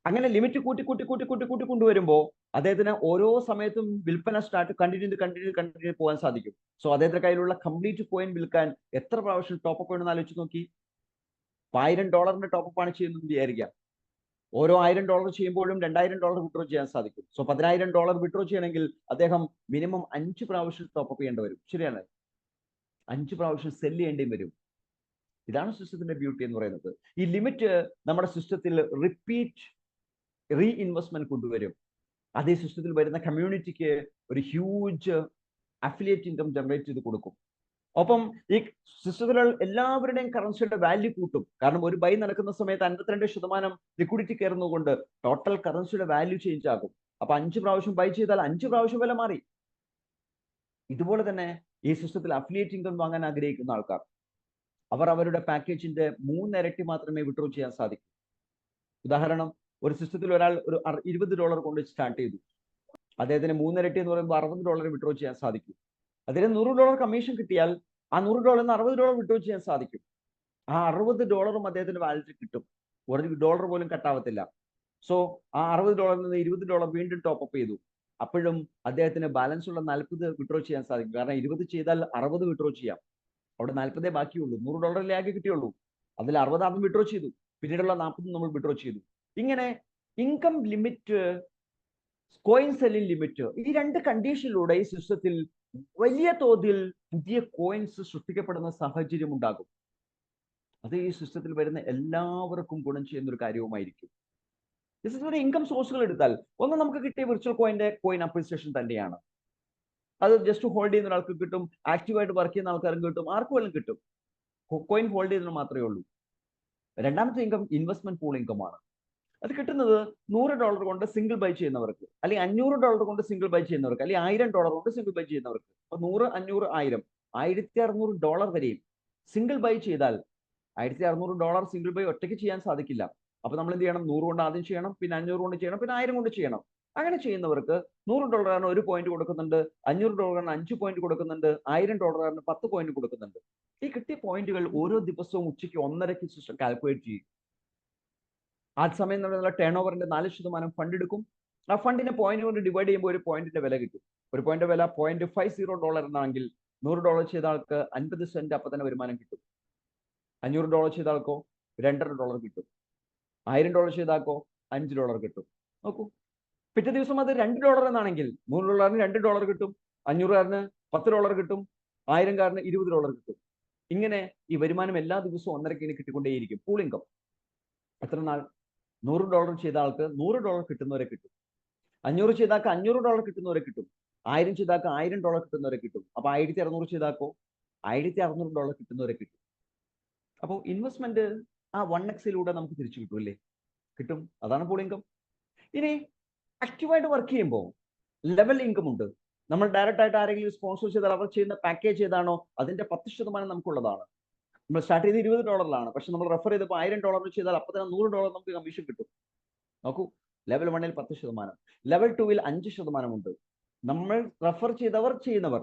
അങ്ങനെ ലിമിറ്റ് കൂട്ടി കൂട്ടി കൂട്ടി കൂട്ടി കൂട്ടി കൊണ്ടുവരുമ്പോൾ അദ്ദേഹത്തിന് ഓരോ സമയത്തും വിൽപ്പന കണ്ടിന്യൂ പോകാൻ സാധിക്കും. സോ അദ്ദേഹത്തിന്റെ കയ്യിലുള്ള കംപ്ലീറ്റ് കോയിൻ വിൽക്കാൻ എത്ര പ്രാവശ്യം ടോപ്പ് അപ്പ് വേണമെന്ന് ആലോചിച്ച് നോക്കി. $1000 ടോപ്പ് ആണ് ചെയ്യുന്നത് വിചാരിക്കാം. ഓരോ $1000 ചെയ്യുമ്പോഴും $2000 വിഡ്രോ ചെയ്യാൻ സാധിക്കും. സോ $10,000 വിഡ്രോ ചെയ്യണമെങ്കിൽ അദ്ദേഹം മിനിമം 5 പ്രാവശ്യം ടോപ്പ് അപ്പ് ചെയ്യേണ്ടി വരും. ശരിയാണ്, 5 പ്രാവശ്യം സെല് ചെയ്യേണ്ടി വരും. ഇതാണ് സിസ്റ്റത്തിന്റെ ബ്യൂട്ടി എന്ന് പറയുന്നത്. ഈ ലിമിറ്റ് നമ്മുടെ സിസ്റ്റത്തിൽ റിപ്പീറ്റ് റീ ഇൻവെസ്റ്റ്മെന്റ് കൊണ്ടുവരും. അതേ സിസ്റ്റത്തിൽ വരുന്ന കമ്മ്യൂണിറ്റിക്ക് ഒരു ഹ്യൂജ് അഫിലിയേറ്റ് ഇൻകം ജനറേറ്റ് ചെയ്ത് കൊടുക്കും. ഒപ്പം ഈ സിസ്റ്റത്തിലുള്ള എല്ലാവരുടെയും കറൻസിയുടെ വാല്യൂ കൂട്ടും. കാരണം ഒരു ബൈ നടക്കുന്ന സമയത്ത് 52% ലിക്വിഡിറ്റി കയറുന്നതുകൊണ്ട് ടോട്ടൽ കറൻസിയുടെ വാല്യൂ ചേഞ്ച് ആകും. അപ്പൊ 5 പ്രാവശ്യം ബൈ ചെയ്താൽ 5 പ്രാവശ്യം വില മാറി. ഇതുപോലെ തന്നെ ഈ സിസ്റ്റത്തിൽ അഫിലിയേറ്റ് ഇൻകം വാങ്ങാൻ ആഗ്രഹിക്കുന്ന ആൾക്കാർ അവർ അവരുടെ പാക്കേജിന്റെ 3 ഇരട്ടി മാത്രമേ വിഡ്രോ ചെയ്യാൻ സാധിക്കൂ. ഉദാഹരണം, ഒരു സിസ്റ്റത്തിൽ ഒരാൾ ഒരു $20 കൊണ്ട് സ്റ്റാർട്ട് ചെയ്തു. അദ്ദേഹത്തിന് 3 ഇരട്ടി എന്ന് പറയുമ്പോൾ $60 വിഡ്രോ ചെയ്യാൻ സാധിക്കും. അതിന് $100 കമ്മീഷൻ കിട്ടിയാൽ ആ $100 $60 വിഡ്രോ ചെയ്യാൻ സാധിക്കും. ആ $60 അദ്ദേഹത്തിന് വാലറ്റിൽ കിട്ടും. $1 പോലും കട്ടാവത്തില്ല. സോ ആ $60 നിന്ന് $20 വീണ്ടും ടോപ്പ് അപ്പ് ചെയ്തു. അപ്പോഴും അദ്ദേഹത്തിന് ബാലൻസ് ഉള്ള 40 വിഡ്രോ ചെയ്യാൻ സാധിക്കും. കാരണം 20 ചെയ്താൽ 60 വിഡ്രോ ചെയ്യാം. അവിടെ 40 ബാക്കിയുള്ളൂ. $100 ആകെ കിട്ടിയുള്ളൂ. അതിൽ 60 ആദ്യം വിഡ്രോ ചെയ്തു, പിന്നീടുള്ള 40 നമ്മൾ വിഡ്രോ ചെയ്തു. ഇങ്ങനെ income limit, coin selling limit, ഈ 2 കണ്ടീഷനിലൂടെ ഈ സിസ്റ്റത്തിൽ വലിയ തോതിൽ പുതിയ കോയിൻസ് സൃഷ്ടിക്കപ്പെടുന്ന സാഹചര്യം ഉണ്ടാകും. അത് ഈ സിസ്റ്റത്തിൽ വരുന്ന എല്ലാവർക്കും ഗുണം ചെയ്യുന്ന ഒരു കാര്യവുമായിരിക്കും. ഈ സിസ്റ്റത്തിലെ ഇൻകം സോഴ്സുകൾ എടുത്താൽ ഒന്ന് നമുക്ക് കിട്ടിയ വിർച്വൽ കോയിൻ അപ്രീസിയേഷൻ തന്നെയാണ്. അത് ജസ്റ്റ് ഹോൾഡ് ചെയ്യുന്ന ഒരാൾക്ക് കിട്ടും, ആക്റ്റീവായിട്ട് വർക്ക് ചെയ്യുന്ന ആൾക്കാർക്ക് കിട്ടും, ആർക്കും വല്ലതും കിട്ടും. കോയിൻ ഹോൾഡ് ചെയ്യുന്നതിന് മാത്രമേ ഉള്ളൂ. രണ്ടാമത്തെ ഇൻകം ഇൻവെസ്റ്റ്മെന്റ് പൂൾ ഇൻകമാണ്. അത് കിട്ടുന്നത് $100 കൊണ്ട് സിംഗിൾ ബൈ ചെയ്യുന്നവർക്ക്, അല്ലെങ്കിൽ $500 കൊണ്ട് സിംഗിൾ ബൈ ചെയ്യുന്നവർക്ക്, അല്ലെങ്കിൽ $1000 കൊണ്ട് സിംഗിൾ ബൈ ചെയ്യുന്നവർക്ക്. അപ്പൊ 100, 500, 1000, $1600 വരെയും സിംഗിൾ ബൈ ചെയ്താൽ $1600 സിംഗിൾ ബൈ ഒറ്റയ്ക്ക് ചെയ്യാൻ സാധിക്കില്ല. അപ്പൊ നമ്മൾ എന്ത് ചെയ്യണം? 100 കൊണ്ട് ആദ്യം ചെയ്യണം, പിന്നെ 500 കൊണ്ട് ചെയ്യണം, പിന്നെ 1000 കൊണ്ട് ചെയ്യണം. അങ്ങനെ ചെയ്യുന്നവർക്ക് $100 1 പോയിന്റ് കൊടുക്കുന്നുണ്ട്, $500 5 പോയിന്റ് കൊടുക്കുന്നുണ്ട്, $1000 10 പോയിന്റ് കൊടുക്കുന്നുണ്ട്. ഈ കിട്ടിയ പോയിന്റുകൾ ഓരോ ദിവസവും ഉച്ചയ്ക്ക് 1:30 സിസ്റ്റം കാൽക്കുലേറ്റ് ചെയ്യും. ആ സമയം നമ്മൾ ടേൺ ഓവറിന്റെ 4% ഫണ്ട് എടുക്കും. ആ ഫണ്ടിനെ പോയിന്റ് കൊണ്ട് ഡിവൈഡ് ചെയ്യുമ്പോൾ ഒരു പോയിന്റിന്റെ വില കിട്ടും. ഒരു പോയിന്റ് വില $0.50 എന്നാണെങ്കിൽ $100 ചെയ്ത ആൾക്ക് 50 സെന്റ് അപ്പൊ തന്നെ വരുമാനം കിട്ടും. $500 ചെയ്ത ആൾക്കോ $2.5 കിട്ടും. $1000 ചെയ്ത ആൾക്കോ $5 കിട്ടും. നോക്കൂ, പിറ്റേ ദിവസം അത് $2 എന്നാണെങ്കിൽ $100 $2 കിട്ടും, $500 $10 കിട്ടും, $1000 $20 കിട്ടും. ഇങ്ങനെ ഈ വരുമാനം എല്ലാ ദിവസവും 1.5 കിട്ടിക്കൊണ്ടേയിരിക്കും. Pool income. എത്ര നാൾ? $100 ചെയ്ത ആൾക്ക് $100 കിട്ടുന്നവരെ കിട്ടും, 500 ചെയ്ത ആൾക്ക് $500 കിട്ടുന്നവരെ കിട്ടും, 1000 ചെയ്ത ആൾക്ക് $1000 കിട്ടുന്നവരെ കിട്ടും. അപ്പൊ 1600 ചെയ്ത ആൾക്കോ $1600 കിട്ടുന്നവരെ കിട്ടും. അപ്പോൾ ഇൻവെസ്റ്റ്മെന്റ് ആ 1x നമുക്ക് തിരിച്ചു കിട്ടും അല്ലേ? കിട്ടും. അതാണ് പൂൾ ഇൻകം. ഇനി ആക്റ്റീവായിട്ട് വർക്ക് ചെയ്യുമ്പോൾ ലെവൽ ഇൻകം ഉണ്ട്. നമ്മൾ ഡയറക്റ്റ് ആയിട്ട് ആരെങ്കിലും സ്പോൺസർ ചെയ്താൽ അവർ ചെയ്യുന്ന പാക്കേജ് ഏതാണോ അതിന്റെ 10% നമുക്കുള്ളതാണ്. നമ്മൾ സ്റ്റാർട്ട് ചെയ്ത് $20 പക്ഷെ നമ്മൾ റെഫർ ചെയ്തപ്പോൾ $1000 ചെയ്താൽ അപ്പൊ തന്നെ $100 നമുക്ക് കമ്മീഷൻ കിട്ടും. നോക്കൂ, ലെവൽ 1ൽ 10%, ലെവൽ 2ൽ 5% ഉണ്ട്. നമ്മൾ റെഫർ ചെയ്തവർ ചെയ്യുന്നവർ.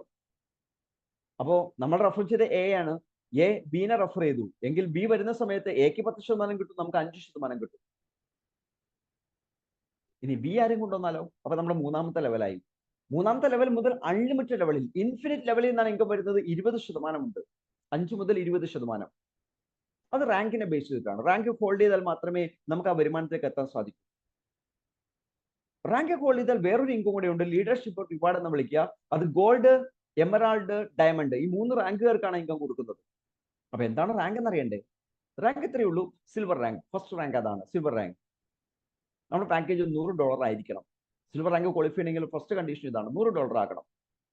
അപ്പോ നമ്മൾ റെഫർ ചെയ്ത എ ആണ്, എ ബിനെ റെഫർ ചെയ്തു എങ്കിൽ ബി വരുന്ന സമയത്ത് എക്ക് 10% കിട്ടും, നമുക്ക് 5% കിട്ടും. ഇനി ബി ആരും കൊണ്ടുവന്നാലോ? അപ്പൊ നമ്മുടെ മൂന്നാമത്തെ ലെവലായി. മൂന്നാമത്തെ ലെവൽ മുതൽ അൺലിമിറ്റഡ് ലെവലിൽ, ഇൻഫിനിറ്റ് ലെവലിൽ നിന്നാണ് ഇൻകം വരുന്നത്. 20% ഉണ്ട്, 5 മുതൽ 20%. അത് റാങ്കിനെ ബേസ് ചെയ്തിട്ടാണ്. റാങ്ക് ഹോൾഡ് ചെയ്താൽ മാത്രമേ നമുക്ക് ആ വരുമാനത്തിലേക്ക് എത്താൻ സാധിക്കൂ. റാങ്ക് ഹോൾഡ് ചെയ്താൽ വേറൊരു ഇൻകം കൂടെ ഉണ്ട്, ലീഡർഷിപ്പ് റിവാർഡ് എന്ന് വിളിക്കുക. അത് ഗോൾഡ്, എമറാൾഡ്, ഡയമണ്ട്, ഈ 3 റാങ്കുകാർക്കാണ് ഇൻകം കൊടുക്കുന്നത്. അപ്പൊ എന്താണ് റാങ്ക് എന്നറിയണ്ടേ? റാങ്ക് ഇത്രയേ ഉള്ളൂ, സിൽവർ റാങ്ക്. ഫസ്റ്റ് റാങ്ക് അതാണ്, സിൽവർ റാങ്ക്. നമ്മുടെ പാക്കേജ് $100 ആയിരിക്കണം. സിൽവർ റാങ്ക് ക്വാളിഫൈ ചെയ്യണമെങ്കിൽ ഫസ്റ്റ് കണ്ടീഷൻ ഇതാണ്, $100 ആക്കണം.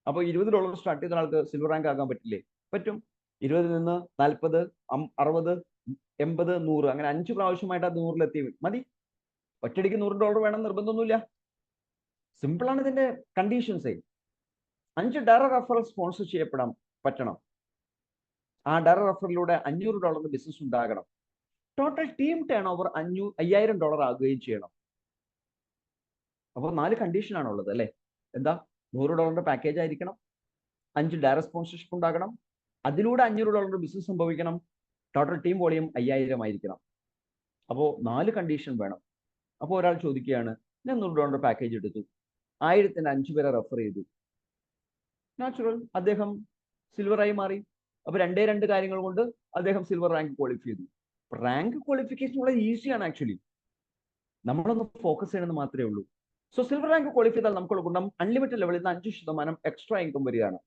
അപ്പോൾ $20 സ്റ്റാർട്ട് ചെയ്ത ആൾക്ക് സിൽവർ റാങ്ക് ആകാൻ പറ്റില്ലേ? പറ്റും. 20 നിന്ന് 40, 60, 80, 100, അങ്ങനെ 5 പ്രാവശ്യമായിട്ട് അത് 100-ലെത്തി മതി. ഒറ്റയടിക്ക് $100 വേണം നിർബന്ധമൊന്നുമില്ല. സിമ്പിൾ ആണ് ഇതിന്റെ കണ്ടീഷൻസേ. 5 ഡയറക്റ്റ് റെഫറൽ സ്പോൺസർ ചെയ്യപ്പെടാൻ പറ്റണം. ആ ഡയറക്റ്റ് റെഫറിലൂടെ $500 ബിസിനസ് ഉണ്ടാകണം. ടോട്ടൽ ടീം ടേൺ ഓവർ $5000 ആകുകയും ചെയ്യണം. അപ്പോൾ 4 കണ്ടീഷനാണുള്ളത് അല്ലേ? എന്താ? $100 പാക്കേജ് ആയിരിക്കണം, 5 ഡയറക്റ്റ് സ്പോൺസർഷിപ്പ് ഉണ്ടാകണം, അതിലൂടെ $500 ബിസിനസ് സംഭവിക്കണം, ടോട്ടൽ ടീം വോളിയം 5000 ആയിരിക്കണം. അപ്പോൾ 4 കണ്ടീഷൻ വേണം. അപ്പോൾ ഒരാൾ ചോദിക്കുകയാണ്, ഞാൻ $100 പാക്കേജ് എടുത്തു, 1000-ന് 5 പേരെ റെഫർ ചെയ്തു, നാച്ചുറൽ അദ്ദേഹം സിൽവറായി മാറി. അപ്പൊ 2 കാര്യങ്ങൾ കൊണ്ട് അദ്ദേഹം സിൽവർ റാങ്ക് ക്വാളിഫൈ ചെയ്തു. റാങ്ക് ക്വാളിഫിക്കേഷൻ വളരെ ഈസിയാണ് ആക്ച്വലി, നമ്മളൊന്ന് ഫോക്കസ് ചെയ്യണമെന്ന് മാത്രമേ ഉള്ളൂ. സോ സിൽവർ റാങ്ക് ക്വാളിഫൈ ചെയ്താൽ നമുക്കുള്ള ഗുണം അൺലിമിറ്റഡ് ലെവലിൽ നിന്ന് 5% എക്സ്ട്രാ ഇൻകം വരികയാണ്.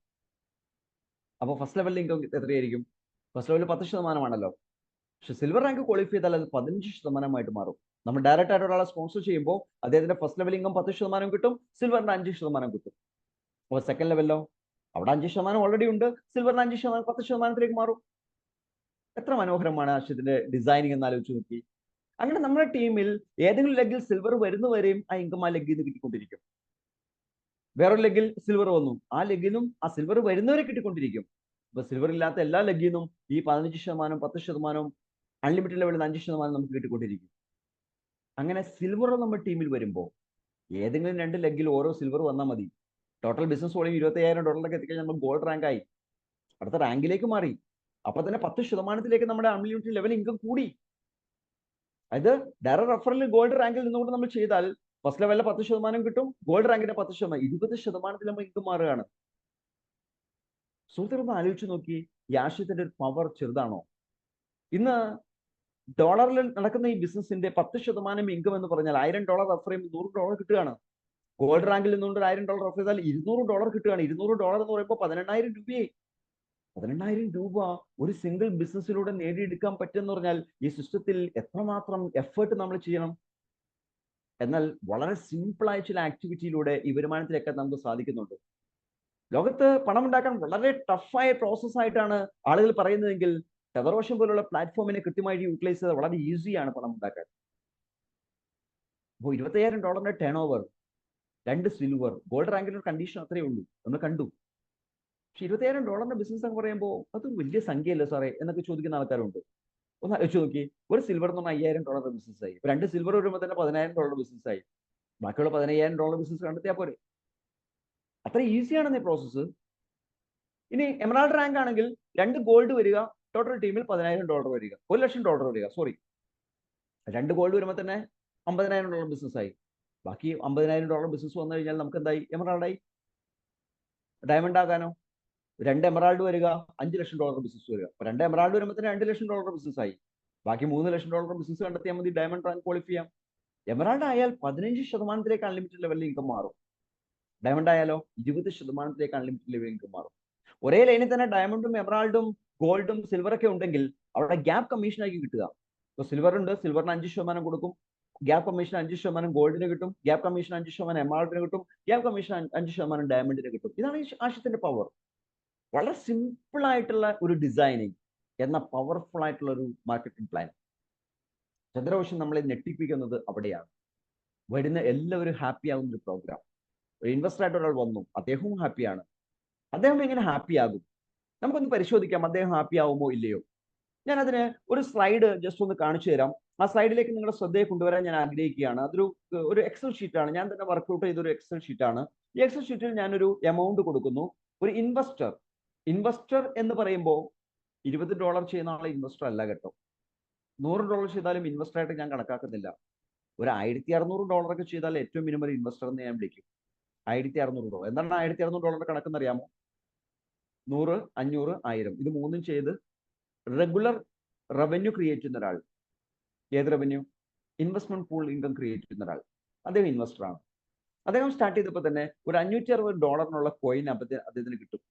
അപ്പോൾ ഫസ്റ്റ് ലെവലിൽ ഇൻകം എത്രയായിരിക്കും? ഫസ്റ്റ് ലെവലിൽ 10% ആണല്ലോ. പക്ഷെ സിൽവർ റാങ്ക് ക്വാളിഫൈ ചെയ്താൽ അത് 15% മാറും. നമ്മൾ ഡയറക്റ്റ് ആയിട്ട് ഒരാളെ സ്പോൺസർ ചെയ്യുമ്പോൾ അദ്ദേഹത്തിന്റെ ഫസ്റ്റ് ലെവൽ ഇൻകം 10% കിട്ടും, സിൽവറിന് 5% കിട്ടും. അപ്പോൾ സെക്കൻഡ് ലെവലിലോ അവിടെ 5% ഓൾറെഡി ഉണ്ട്, സിൽവറിന് 5% 10%-ലേക്ക് മാറും. എത്ര മനോഹരമാണ് ആശയത്തിന്റെ ഡിസൈനിങ് എന്ന് ആലോചിച്ച് നോക്കി. അങ്ങനെ നമ്മുടെ ടീമിൽ ഏതെങ്കിലും ലെഗിൽ സിൽവർ വരുന്നവരെയും ആ ഇൻകം ആ ലെഗിൽ നിന്ന് കിട്ടിക്കൊണ്ടിരിക്കും. വേറൊരു ലെഗിൽ സിൽവർ വന്നു, ആ ലെഗിനും ആ സിൽവർ വരുന്നവരെ കിട്ടിക്കൊണ്ടിരിക്കും. ഇപ്പൊ സിൽവർ ഇല്ലാത്ത എല്ലാ ലെഗിൽ നിന്നും ഈ 15%, 10%, അൺലിമിറ്റഡ് ലെവലിൽ 5% നമുക്ക് കിട്ടിക്കൊണ്ടിരിക്കും. അങ്ങനെ സിൽവർ നമ്മൾ ടീമിൽ വരുമ്പോൾ ഏതെങ്കിലും 2 ലെഗിൽ ഓരോ സിൽവർ വന്നാൽ മതി. ടോട്ടൽ ബിസിനസ് വോളിയം $25,000 എത്തിക്കഴിഞ്ഞാൽ നമ്മൾ ഗോൾഡ് റാങ്ക് ആയി, അടുത്ത റാങ്കിലേക്ക് മാറി. അപ്പൊ തന്നെ 10% നമ്മുടെ അൺലിമിറ്റഡ് ലെവൽ ഇൻകം കൂടി. അതായത് ഡയറക്റ്റ് റെഫറൽ ഗോൾഡ് റാങ്കിൽ നിന്നുകൊണ്ട് നമ്മൾ ചെയ്താൽ ഫസ്റ്റ് ലെവലിലെ 10% കിട്ടും, ഗോൾഡ് റാങ്കിന്റെ 10%, 20% നമ്മൾ ഇൻകം മാറുകയാണ്. സുഹൃത്തുക്കളൊന്ന് ആലോചിച്ച് നോക്കി, ഈ ആശയത്തിന്റെ ഒരു പവർ ചെറുതാണോ? ഇന്ന് ഡോളറിൽ നടക്കുന്ന ഈ ബിസിനസിന്റെ 10% ഇൻകം എന്ന് പറഞ്ഞാൽ $1000 റെഫർ ചെയ്യുമ്പോൾ $100 കിട്ടുകയാണ്. ഗോൾഡ് റാങ്കിൽ നിന്നുകൊണ്ട് $1000 റെഫർ ചെയ്താൽ $200 കിട്ടുകയാണ്. $200 എന്ന് പറയുമ്പോൾ 18,000 രൂപയായി. 18,000 രൂപ ഒരു സിംഗിൾ ബിസിനസ്സിലൂടെ നേടിയെടുക്കാൻ പറ്റുമെന്ന് പറഞ്ഞാൽ ഈ സിസ്റ്റത്തിൽ എത്രമാത്രം എഫേർട്ട് നമ്മൾ ചെയ്യണം. എന്നാൽ വളരെ സിമ്പിൾ ആയ ചില ആക്ടിവിറ്റിയിലൂടെ ഈ വരുമാനത്തിലേക്ക് നമുക്ക് സാധിക്കുന്നുണ്ട്. ലോകത്ത് പണം ഉണ്ടാക്കാൻ വളരെ ടഫായ പ്രോസസ് ആയിട്ടാണ് ആളുകൾ പറയുന്നതെങ്കിൽ ടെതർ ഓഷൻ പോലുള്ള പ്ലാറ്റ്ഫോമിനെ കൃത്യമായിട്ട് യൂട്ടിലൈസ് ചെയ്ത് വളരെ ഈസിയാണ് പണം ഉണ്ടാക്കാൻ. അപ്പോൾ $25,000 ടേൺ ഓവർ, 2 സിൽവർ, ഗോൾഡ് റാങ്കിന്റെ കണ്ടീഷൻ അത്രയേ ഉള്ളൂ, നമ്മൾ കണ്ടു. പക്ഷെ $25,000 ബിസിനസ് എന്ന് പറയുമ്പോൾ അതൊരു വലിയ സംഖ്യയല്ലേ സാറേ എന്നൊക്കെ ചോദിക്കുന്ന ആൾക്കാരുണ്ട്. ഒന്ന് ആലോചിച്ച് നോക്കി, ഒരു സിൽവർ എന്ന് പറഞ്ഞാൽ $5,000 ബിസിനസ് ആയി, 2 സിൽവർ വരുമ്പോൾ തന്നെ $10,000 ബിസിനസ് ആയി. ബാക്കിയുള്ള $15,000 ബിസിനസ് കണ്ടെത്തിയാൽ പോരെ? അത്ര ഈസിയാണ് ഈ പ്രോസസ്സ്. ഇനി എമറാൾഡ് റാങ്ക് ആണെങ്കിൽ 2 ഗോൾഡ് വരിക, ടോട്ടൽ ടീമിൽ $10,000 വരിക, $1,00,000 വരിക. സോറി, 2 ഗോൾഡ് വരുമ്പോൾ തന്നെ $50,000 ബിസിനസ് ആയി. ബാക്കി $50,000 ബിസിനസ് വന്നു കഴിഞ്ഞാൽ നമുക്ക് എന്തായി? എമറാൾഡായി. ഡയമണ്ട് ആകാനോ? 2 എമറാൾഡ് വരിക, $5,00,000 ബിസിനസ് വരിക. അപ്പൊ 2 എമറാൾഡ് വരുമ്പോൾ തന്നെ $2,00,000 ബിസിനസ് ആയി. ബാക്കി $3,00,000 ബിസിനസ് കണ്ടെത്തിയാൽ മതി ഡയമണ്ട് റാങ്ക് ക്വാളിഫൈ ചെയ്യാം. എമറാൾഡ് ആയാൽ 15% അൺലിമിറ്റഡ് ലെവലിൽ ഇൻകം മാറും. ഡയമണ്ട് ആയാലോ 20% അൺലിമിറ്റഡ് ലെവലിൽ ഇൻകം മാറും. ഒരേ ലൈനിൽ തന്നെ ഡയമണ്ടും എമറാൾഡും ഗോൾഡും സിൽവറൊക്കെ ഉണ്ടെങ്കിൽ അവിടെ ഗ്യാപ്പ് കമ്മീഷൻ ആക്കി കിട്ടുക. ഇപ്പൊ സിൽവർ ഉണ്ട്, സിൽവറിന് 5% കൊടുക്കും, ഗ്യാപ്പ് കമ്മീഷൻ 5% ഗോൾഡിന് കിട്ടും, ഗ്യാപ്പ് കമ്മീഷൻ 5% എമറാൾഡിന് കിട്ടും, ഗ്യാപ്പ് കമ്മീഷൻ 5% ഡയമണ്ടിന് കിട്ടും. ഇതാണ് ഈ ആശയത്തിന്റെ പവർ. വളരെ സിമ്പിൾ ആയിട്ടുള്ള ഒരു ഡിസൈനിങ് എന്ന പവർഫുൾ ആയിട്ടുള്ള ഒരു മാർക്കറ്റിംഗ് പ്ലാൻ. ടെതർ ഓഷൻ നമ്മളെ ഞെട്ടിപ്പിക്കുന്നത് അവിടെയാണ്. വരുന്ന എല്ലാവരും ഹാപ്പി ആകുന്ന ഒരു പ്രോഗ്രാം. ഒരു ഇൻവെസ്റ്റർ ആയിട്ട് ഒരാൾ വന്നു, അദ്ദേഹവും ഹാപ്പിയാണ്. അദ്ദേഹം എങ്ങനെ ഹാപ്പി ആകും? നമുക്കൊന്ന് പരിശോധിക്കാം, അദ്ദേഹം ഹാപ്പി ആവുമോ ഇല്ലയോ. ഞാൻ അതിന് ഒരു സ്ലൈഡ് ജസ്റ്റ് ഒന്ന് കാണിച്ചു തരാം. ആ സ്ലൈഡിലേക്ക് നിങ്ങളുടെ ശ്രദ്ധയെ കൊണ്ടുവരാൻ ഞാൻ ആഗ്രഹിക്കുകയാണ്. ഒരു എക്സൽ ഷീറ്റാണ്, ഞാൻ തന്നെ വർക്ക്ഔട്ട് ചെയ്ത ഒരു എക്സൽ ഷീറ്റാണ്. ഈ എക്സൽ ഷീറ്റിൽ ഞാനൊരു എമൗണ്ട് കൊടുക്കുന്നു. ഒരു ഇൻവെസ്റ്റർ എന്ന് പറയുമ്പോൾ $20 ചെയ്യുന്ന ആളെ ഇൻവെസ്റ്റർ അല്ല കേട്ടോ. $100 ചെയ്താലും ഇൻവെസ്റ്റർ ആയിട്ട് ഞാൻ കണക്കാക്കുന്നില്ല. ഒരു $1,600 ഒക്കെ ചെയ്താൽ ഏറ്റവും മിനിമം ഇൻവെസ്റ്റർ എന്ന് ഞാൻ വിളിക്കും. $1,600. എന്താണ് $1,600 കണക്കെന്ന് അറിയാമോ? 100, 500, 1000 ഇത് മൂന്നും ചെയ്ത് റെഗുലർ റവന്യൂ ക്രിയേറ്റ് ചെയ്യുന്ന ഒരാൾ. ഏത് revenue? Investment pool income create ചെയ്യുന്ന ഒരാൾ. അദ്ദേഹം ഇൻവെസ്റ്റർ ആണ്. അദ്ദേഹം സ്റ്റാർട്ട് ചെയ്തപ്പോൾ തന്നെ ഒരു $560 കോയിൻ അദ്ദേഹത്തിന് കിട്ടും.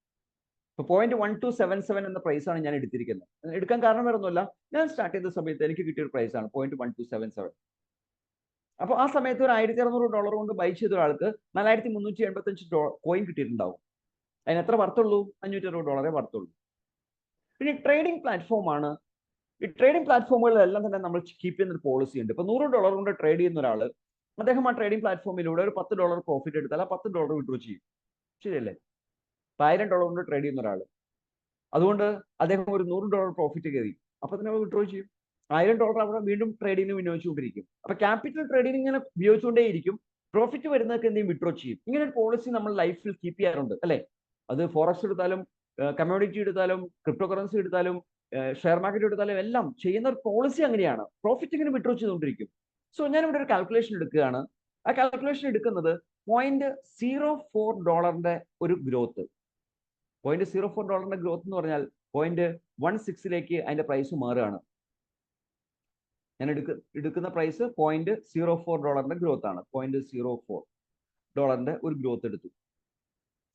ഇപ്പൊ 0.1277 എന്ന പ്രൈസ് ആണ് ഞാൻ എടുത്തിരിക്കുന്നത്. എടുക്കാൻ കാരണം വേറെ ഒന്നുമല്ല, ഞാൻ സ്റ്റാർട്ട് ചെയ്ത സമയത്ത് എനിക്ക് കിട്ടിയ ഒരു പ്രൈസ് ആണ് 0.1277. അപ്പോൾ ആ സമയത്ത് ഒരു $1,600 കൊണ്ട് ബൈ ചെയ്ത ഒരാൾക്ക് 4,385 കോയിൻ കിട്ടിയിട്ടുണ്ടാവും. അതിന് എത്ര വർത്തുള്ളൂ? $560 വർത്തുള്ളൂ. പിന്നെ ട്രേഡിംഗ് പ്ലാറ്റ്ഫോമാണ്. ഈ ട്രേഡിംഗ് പ്ലാറ്റ്ഫോമുകളിലെല്ലാം തന്നെ നമ്മൾ കീപ്പ് ചെയ്യുന്ന ഒരു പോളിസി ഉണ്ട്. ഇപ്പൊ $100 കൊണ്ട് ട്രേഡ് ചെയ്യുന്ന ഒരാൾ, അദ്ദേഹം ആ ട്രേഡിംഗ് പ്ലാറ്റ്ഫോമിലൂടെ ഒരു $10 പ്രോഫിറ്റ് എടുത്താൽ ആ $10 വിഡ്രോ ചെയ്യും. ശരിയല്ലേ? $1,000 കൊണ്ട് ട്രേഡ് ചെയ്യുന്ന ഒരാൾ, അതുകൊണ്ട് അദ്ദേഹം ഒരു $100 പ്രോഫിറ്റ് കയറി, അപ്പൊ തന്നെ വിഡ്രോ ചെയ്യും. $1,000 അവിടെ വീണ്ടും ട്രേഡിങ്ങിന് വിനിയോഗിച്ചുകൊണ്ടിരിക്കും. അപ്പൊ ക്യാപിറ്റൽ ട്രേഡിംഗ് ഇങ്ങനെ ഉപയോഗിച്ചുകൊണ്ടേയിരിക്കും. പ്രോഫിറ്റ് വരുന്നതൊക്കെ എന്തെങ്കിലും വിഡ്രോ ചെയ്യും. ഇങ്ങനെ ഒരു പോളിസി നമ്മൾ ലൈഫിൽ കീപ്പ് ചെയ്യാറുണ്ട് അല്ലെ? അത് ഫോറക്സ് എടുത്താലും കമ്മ്യൂണിറ്റി എടുത്താലും ക്രിപ്റ്റോ കറൻസി എടുത്താലും ഷെയർ മാർക്കറ്റ് എടുത്താലും എല്ലാം ചെയ്യുന്ന ഒരു പോളിസി അങ്ങനെയാണ്. പ്രോഫിറ്റ് ഇങ്ങനെ വിഡ്രോ ചെയ്തുകൊണ്ടിരിക്കും. സോ ഞാനിവിടെ ഒരു കാൽക്കുലേഷൻ എടുക്കുകയാണ്. ആ കാൽക്കുലേഷൻ എടുക്കുന്നത് $0.04 ഒരു ഗ്രോത്ത്. $0.04 ഗ്രോത്ത് എന്ന് പറഞ്ഞാൽ 0.16 അതിന്റെ പ്രൈസ് മാറുകയാണ്. ഞാൻ എടുക്കുന്ന പ്രൈസ് $0.04 ഗ്രോത്ത് ആണ്. $0.04 ഒരു ഗ്രോത്ത് എടുത്തു.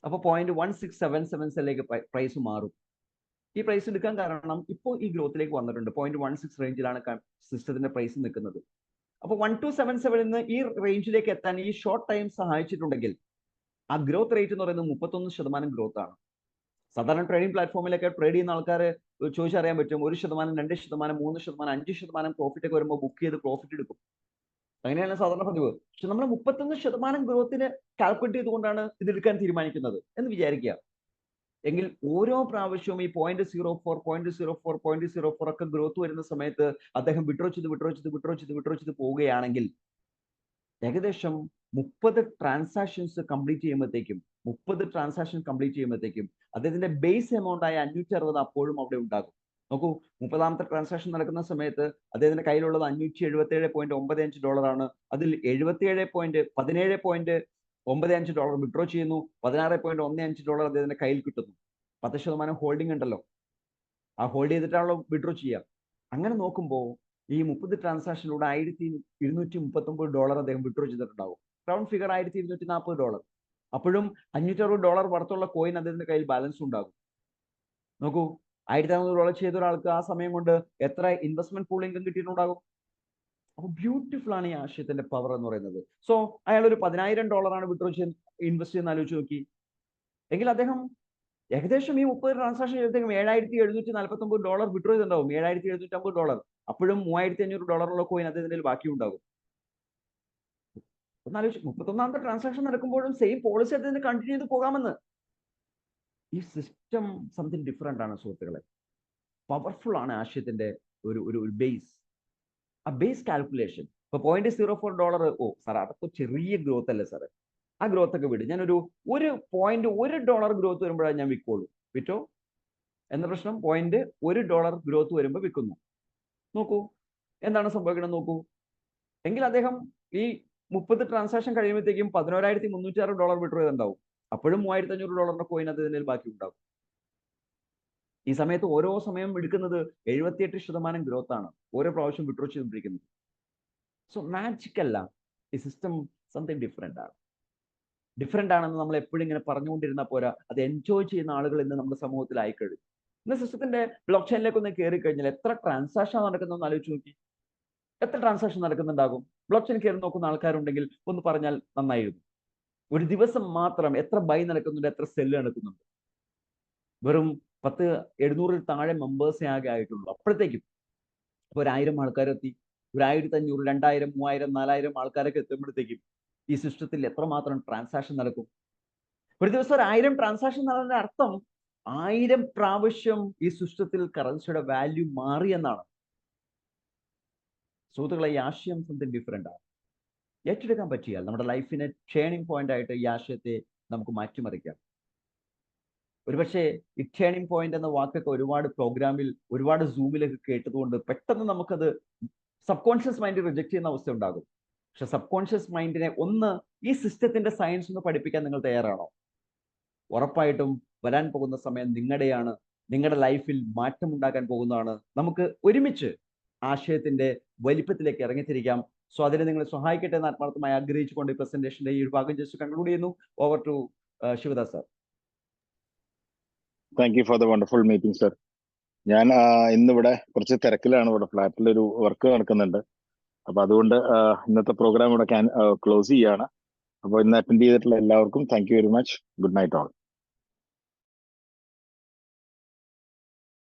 അപ്പോൾ 0.1677 പ്രൈസ് മാറും. ഈ പ്രൈസ് എടുക്കാൻ കാരണം ഇപ്പോൾ ഈ ഗ്രോത്തിലേക്ക് വന്നിട്ടുണ്ട്. 0.16 റേഞ്ചിലാണ് സിസ്റ്റത്തിന്റെ പ്രൈസ് നിൽക്കുന്നത്. അപ്പോൾ 1277 നിന്ന് ഈ റേഞ്ചിലേക്ക് എത്താൻ ഈ ഷോർട്ട് ടൈം സഹായിച്ചിട്ടുണ്ടെങ്കിൽ ആ ഗ്രോത്ത് റേറ്റ് എന്ന് പറയുന്നത് 31% ഗ്രോത്ത് ആണ്. സാധാരണ ട്രേഡിംഗ് പ്ലാറ്റ്ഫോമിലൊക്കെ ട്രേഡ് ചെയ്യുന്ന ആൾക്കാർ ചോദിച്ചറിയാൻ പറ്റും, 1%, 2%, 3%, 5% പ്രോഫിറ്റ് ഒക്കെ വരുമ്പോൾ ബുക്ക് ചെയ്ത് പ്രോഫിറ്റ് എടുക്കും. അങ്ങനെയാണ് സാധാരണ പതിവ്. പക്ഷെ നമ്മൾ 31% ഗ്രോത്തിന് കാൽക്കുലേറ്റ് ചെയ്തുകൊണ്ടാണ് ഇത് എടുക്കാൻ തീരുമാനിക്കുന്നത് എന്ന് വിചാരിക്കുക. എങ്കിൽ ഓരോ പ്രാവശ്യവും ഈ 0.04 ഒക്കെ ഗ്രോത്ത് വരുന്ന സമയത്ത് അദ്ദേഹം വിഡ്രോ ചെയ്ത് പോവുകയാണെങ്കിൽ ഏകദേശം 30 ട്രാൻസാക്ഷൻസ് കംപ്ലീറ്റ് ചെയ്യുമ്പോഴത്തേക്കും അദ്ദേഹത്തിന്റെ ബേസ് എമൗണ്ട് ആയ 560 അപ്പോഴും അവിടെ ഉണ്ടാകും. നോക്കൂ, 30ാമത്തെ ട്രാൻസാക്ഷൻ നടക്കുന്ന സമയത്ത് അദ്ദേഹത്തിന്റെ കയ്യിലുള്ളത് $577.95 ആണ്. അതിൽ $17.95 വിഡ്രോ ചെയ്യുന്നു, $16.15 അദ്ദേഹത്തിന്റെ കയ്യിൽ കിട്ടുന്നു. 10% ഹോൾഡിംഗ് ഉണ്ടല്ലോ, ആ ഹോൾഡ് ചെയ്തിട്ടാണല്ലോ വിഡ്രോ ചെയ്യുക. അങ്ങനെ നോക്കുമ്പോൾ ഈ 30 ട്രാൻസാക്ഷനിലൂടെ $1239 അദ്ദേഹം വിഡ്രോ ചെയ്തിട്ടുണ്ടാവും. Round figure $1240. അപ്പോഴും $560 വർത്തുള്ള കോയിൻ അദ്ദേഹത്തിന്റെ കയ്യിൽ ബാലൻസ് ഉണ്ടാകും. നോക്കൂ, $1600 ചെയ്ത ഒരാൾക്ക് ആ സമയം കൊണ്ട് എത്ര ഇൻവെസ്റ്റ്മെന്റ് പൂൾ ഇൻകം കിട്ടിയിട്ടുണ്ടാകും? അപ്പൊ ബ്യൂട്ടിഫുൾ ആണ് ഈ ആശയത്തിന്റെ പവർ എന്ന് പറയുന്നത്. സോ അയാൾ ഒരു $10,000 വിഡ്രോ ഇൻവെസ്റ്റ് ചെയ്യുന്ന ആലോചിച്ച് നോക്കി. എങ്കിൽ അദ്ദേഹം ഏകദേശം ഈ 30 ട്രാൻസാക്ഷൻ ചെയ്തേക്കും $7,749 വിഡ്രോ ചെയ്തിട്ടുണ്ടാവും. $7,750. അപ്പോഴും $3,500 കോയിൻ അദ്ദേഹത്തിന്റെ ബാക്കി ഉണ്ടാകും. ഒന്നാലോചിച്ച്, 31ാമത്തെ ട്രാൻസാക്ഷൻ നടക്കുമ്പോഴും സെയിം പോളിസി അദ്ദേഹത്തിന് കണ്ടിന്യൂ ചെയ്ത് പോകാമെന്ന്. ഈ സിസ്റ്റം സംതിങ് ഡിഫറെന്റ് ആണ് സുഹൃത്തുക്കളെ. പവർഫുൾ ആണ് ആശയത്തിന്റെ ഒരു ബേസ്. ആ ബേസ് കാൽക്കുലേഷൻ ഇപ്പൊ $0.04, ഓ സാർ അതൊക്കെ ചെറിയ ഗ്രോത്ത് അല്ലേ സാറ്, ആ ഗ്രോത്ത് ഒക്കെ വിട്, ഞാനൊരു $1 ഗ്രോത്ത് വരുമ്പോഴാണ് ഞാൻ വിറ്റോ എന്ന പ്രശ്നം. $1 ഗ്രോത്ത് വരുമ്പോൾ വിൽക്കുന്നു. നോക്കൂ എന്താണ് സംഭവിക്കണം നോക്കൂ. എങ്കിൽ അദ്ദേഹം ഈ 30 ട്രാൻസാക്ഷൻ കഴിയുമ്പോഴത്തേക്കും $11,306 വിഡ്രോ ചെയ്തിട്ടുണ്ടാവും. അപ്പോഴും $3,500 കോയിൻ അതിൽ ബാക്കി ഉണ്ടാവും. ഈ സമയത്ത് ഓരോ സമയം എടുക്കുന്നത് 78% ഗ്രോത്ത് ആണ് ഓരോ പ്രാവശ്യം വിഡ്രോ ചെയ്തുകൊണ്ടിരിക്കുന്നത്. സോ മാജിക് അല്ല, ഈ സിസ്റ്റം സംതിങ് ഡിഫറെന്റ് ആണെന്ന് നമ്മൾ എപ്പോഴും ഇങ്ങനെ പറഞ്ഞുകൊണ്ടിരുന്ന പോരാ, അത് എൻജോയ് ചെയ്യുന്ന ആളുകൾ ഇന്ന് നമ്മുടെ സമൂഹത്തിൽ ആയിക്കഴിഞ്ഞു. ഇന്ന് സിസ്റ്റത്തിന്റെ ബ്ലോക്ക് ചെയിനിലേക്ക് ഒന്ന് കയറി കഴിഞ്ഞാൽ എത്ര ട്രാൻസാക്ഷൻ നടക്കുന്നതെന്ന് ആലോചിച്ച് നോക്കി. എത്ര ട്രാൻസാക്ഷൻ നടക്കുന്നുണ്ടാകും? ബ്ലോക്ക് ചെയിൻ കയറി നോക്കുന്ന ആൾക്കാരുണ്ടെങ്കിൽ ഒന്ന് പറഞ്ഞാൽ നന്നായിരുന്നു. ഒരു ദിവസം മാത്രം എത്ര ബൈ നടക്കുന്നുണ്ട്, എത്ര സെല്ല് നടക്കുന്നുണ്ട്? വെറും 700 താഴെ മെമ്പേഴ്സേ ആകെ ആയിട്ടുള്ളൂ. അപ്പോഴത്തേക്കും ഇപ്പൊ 1000 ആൾക്കാരെത്തി, 1500, 2000, 3000, 4000 ആൾക്കാരൊക്കെ എത്തുമ്പോഴത്തേക്കും ഈ സിസ്റ്റത്തിൽ എത്രമാത്രം ട്രാൻസാക്ഷൻ നടക്കും? ഒരു ദിവസം 1000 ട്രാൻസാക്ഷൻ നടന്നതിന്റെ അർത്ഥം 1000 പ്രാവശ്യം ഈ സിസ്റ്റത്തിൽ കറൻസിയുടെ വാല്യൂ മാറി എന്നാണ്. സുഹൃത്തുക്കളെ, ഈ ആശയം സംതിങ് ഡിഫറെന്റ് ആണ്. ഏറ്റെടുക്കാൻ പറ്റിയാൽ നമ്മുടെ ലൈഫിനെ ടേണിംഗ് പോയിന്റ് ആയിട്ട് ഈ ആശയത്തെ നമുക്ക് മാറ്റിമറിക്കാം. ഒരുപക്ഷെ ഈ ടേണിംഗ് പോയിന്റ് എന്ന വാക്കൊക്കെ ഒരുപാട് പ്രോഗ്രാമിൽ, ഒരുപാട് സൂമിലൊക്കെ കേട്ടതുകൊണ്ട് പെട്ടെന്ന് നമുക്കത് സബ് കോൺഷ്യസ് മൈൻഡ് റിജക്ട് ചെയ്യുന്ന അവസ്ഥ ഉണ്ടാകും. പക്ഷെ സബ് കോൺഷ്യസ് മൈൻഡിനെ ഒന്ന് ഈ സിസ്റ്റത്തിന്റെ സയൻസ് ഒന്ന് പഠിപ്പിക്കാൻ നിങ്ങൾ തയ്യാറാണോ? ഉറപ്പായിട്ടും വരാൻ പോകുന്ന സമയം നിങ്ങളുടെയാണ്, നിങ്ങളുടെ ലൈഫിൽ മാറ്റം ഉണ്ടാക്കാൻ പോകുന്നതാണ്. നമുക്ക് ഒരുമിച്ച് ആശയത്തിന്റെ വലിപ്പത്തിലേക്ക് ഇറങ്ങിത്തിരിക്കാം. സോ അതിനെ നിങ്ങൾ സഹായിക്കട്ടെ എന്ന് ആത്മാർത്ഥമായി ആഗ്രഹിച്ചുകൊണ്ട് ഈ പ്രസന്റേഷന്റെ ഈ ഒരു ഭാഗം ജസ്റ്റ് കൺക്ലൂഡ് ചെയ്യുന്നു. Over to Shivadas sir. Thank you for the wonderful meeting sir. ഞാൻ ഇന്നിവിടെ കുറച്ച് തിരക്കിലാണ്, ഇവിടെ ഫ്ലാറ്റിൽ ഒരു വർക്ക് നടക്കുന്നുണ്ട്. അപ്പൊ അതുകൊണ്ട് ഇന്നത്തെ പ്രോഗ്രാം ഇവിടെ ക്ലോസ് ചെയ്യാണ്. അപ്പോൾ ഇന്ന് അറ്റൻഡ് ചെയ്തിട്ടുള്ള എല്ലാവർക്കും thank you very much. Good night all.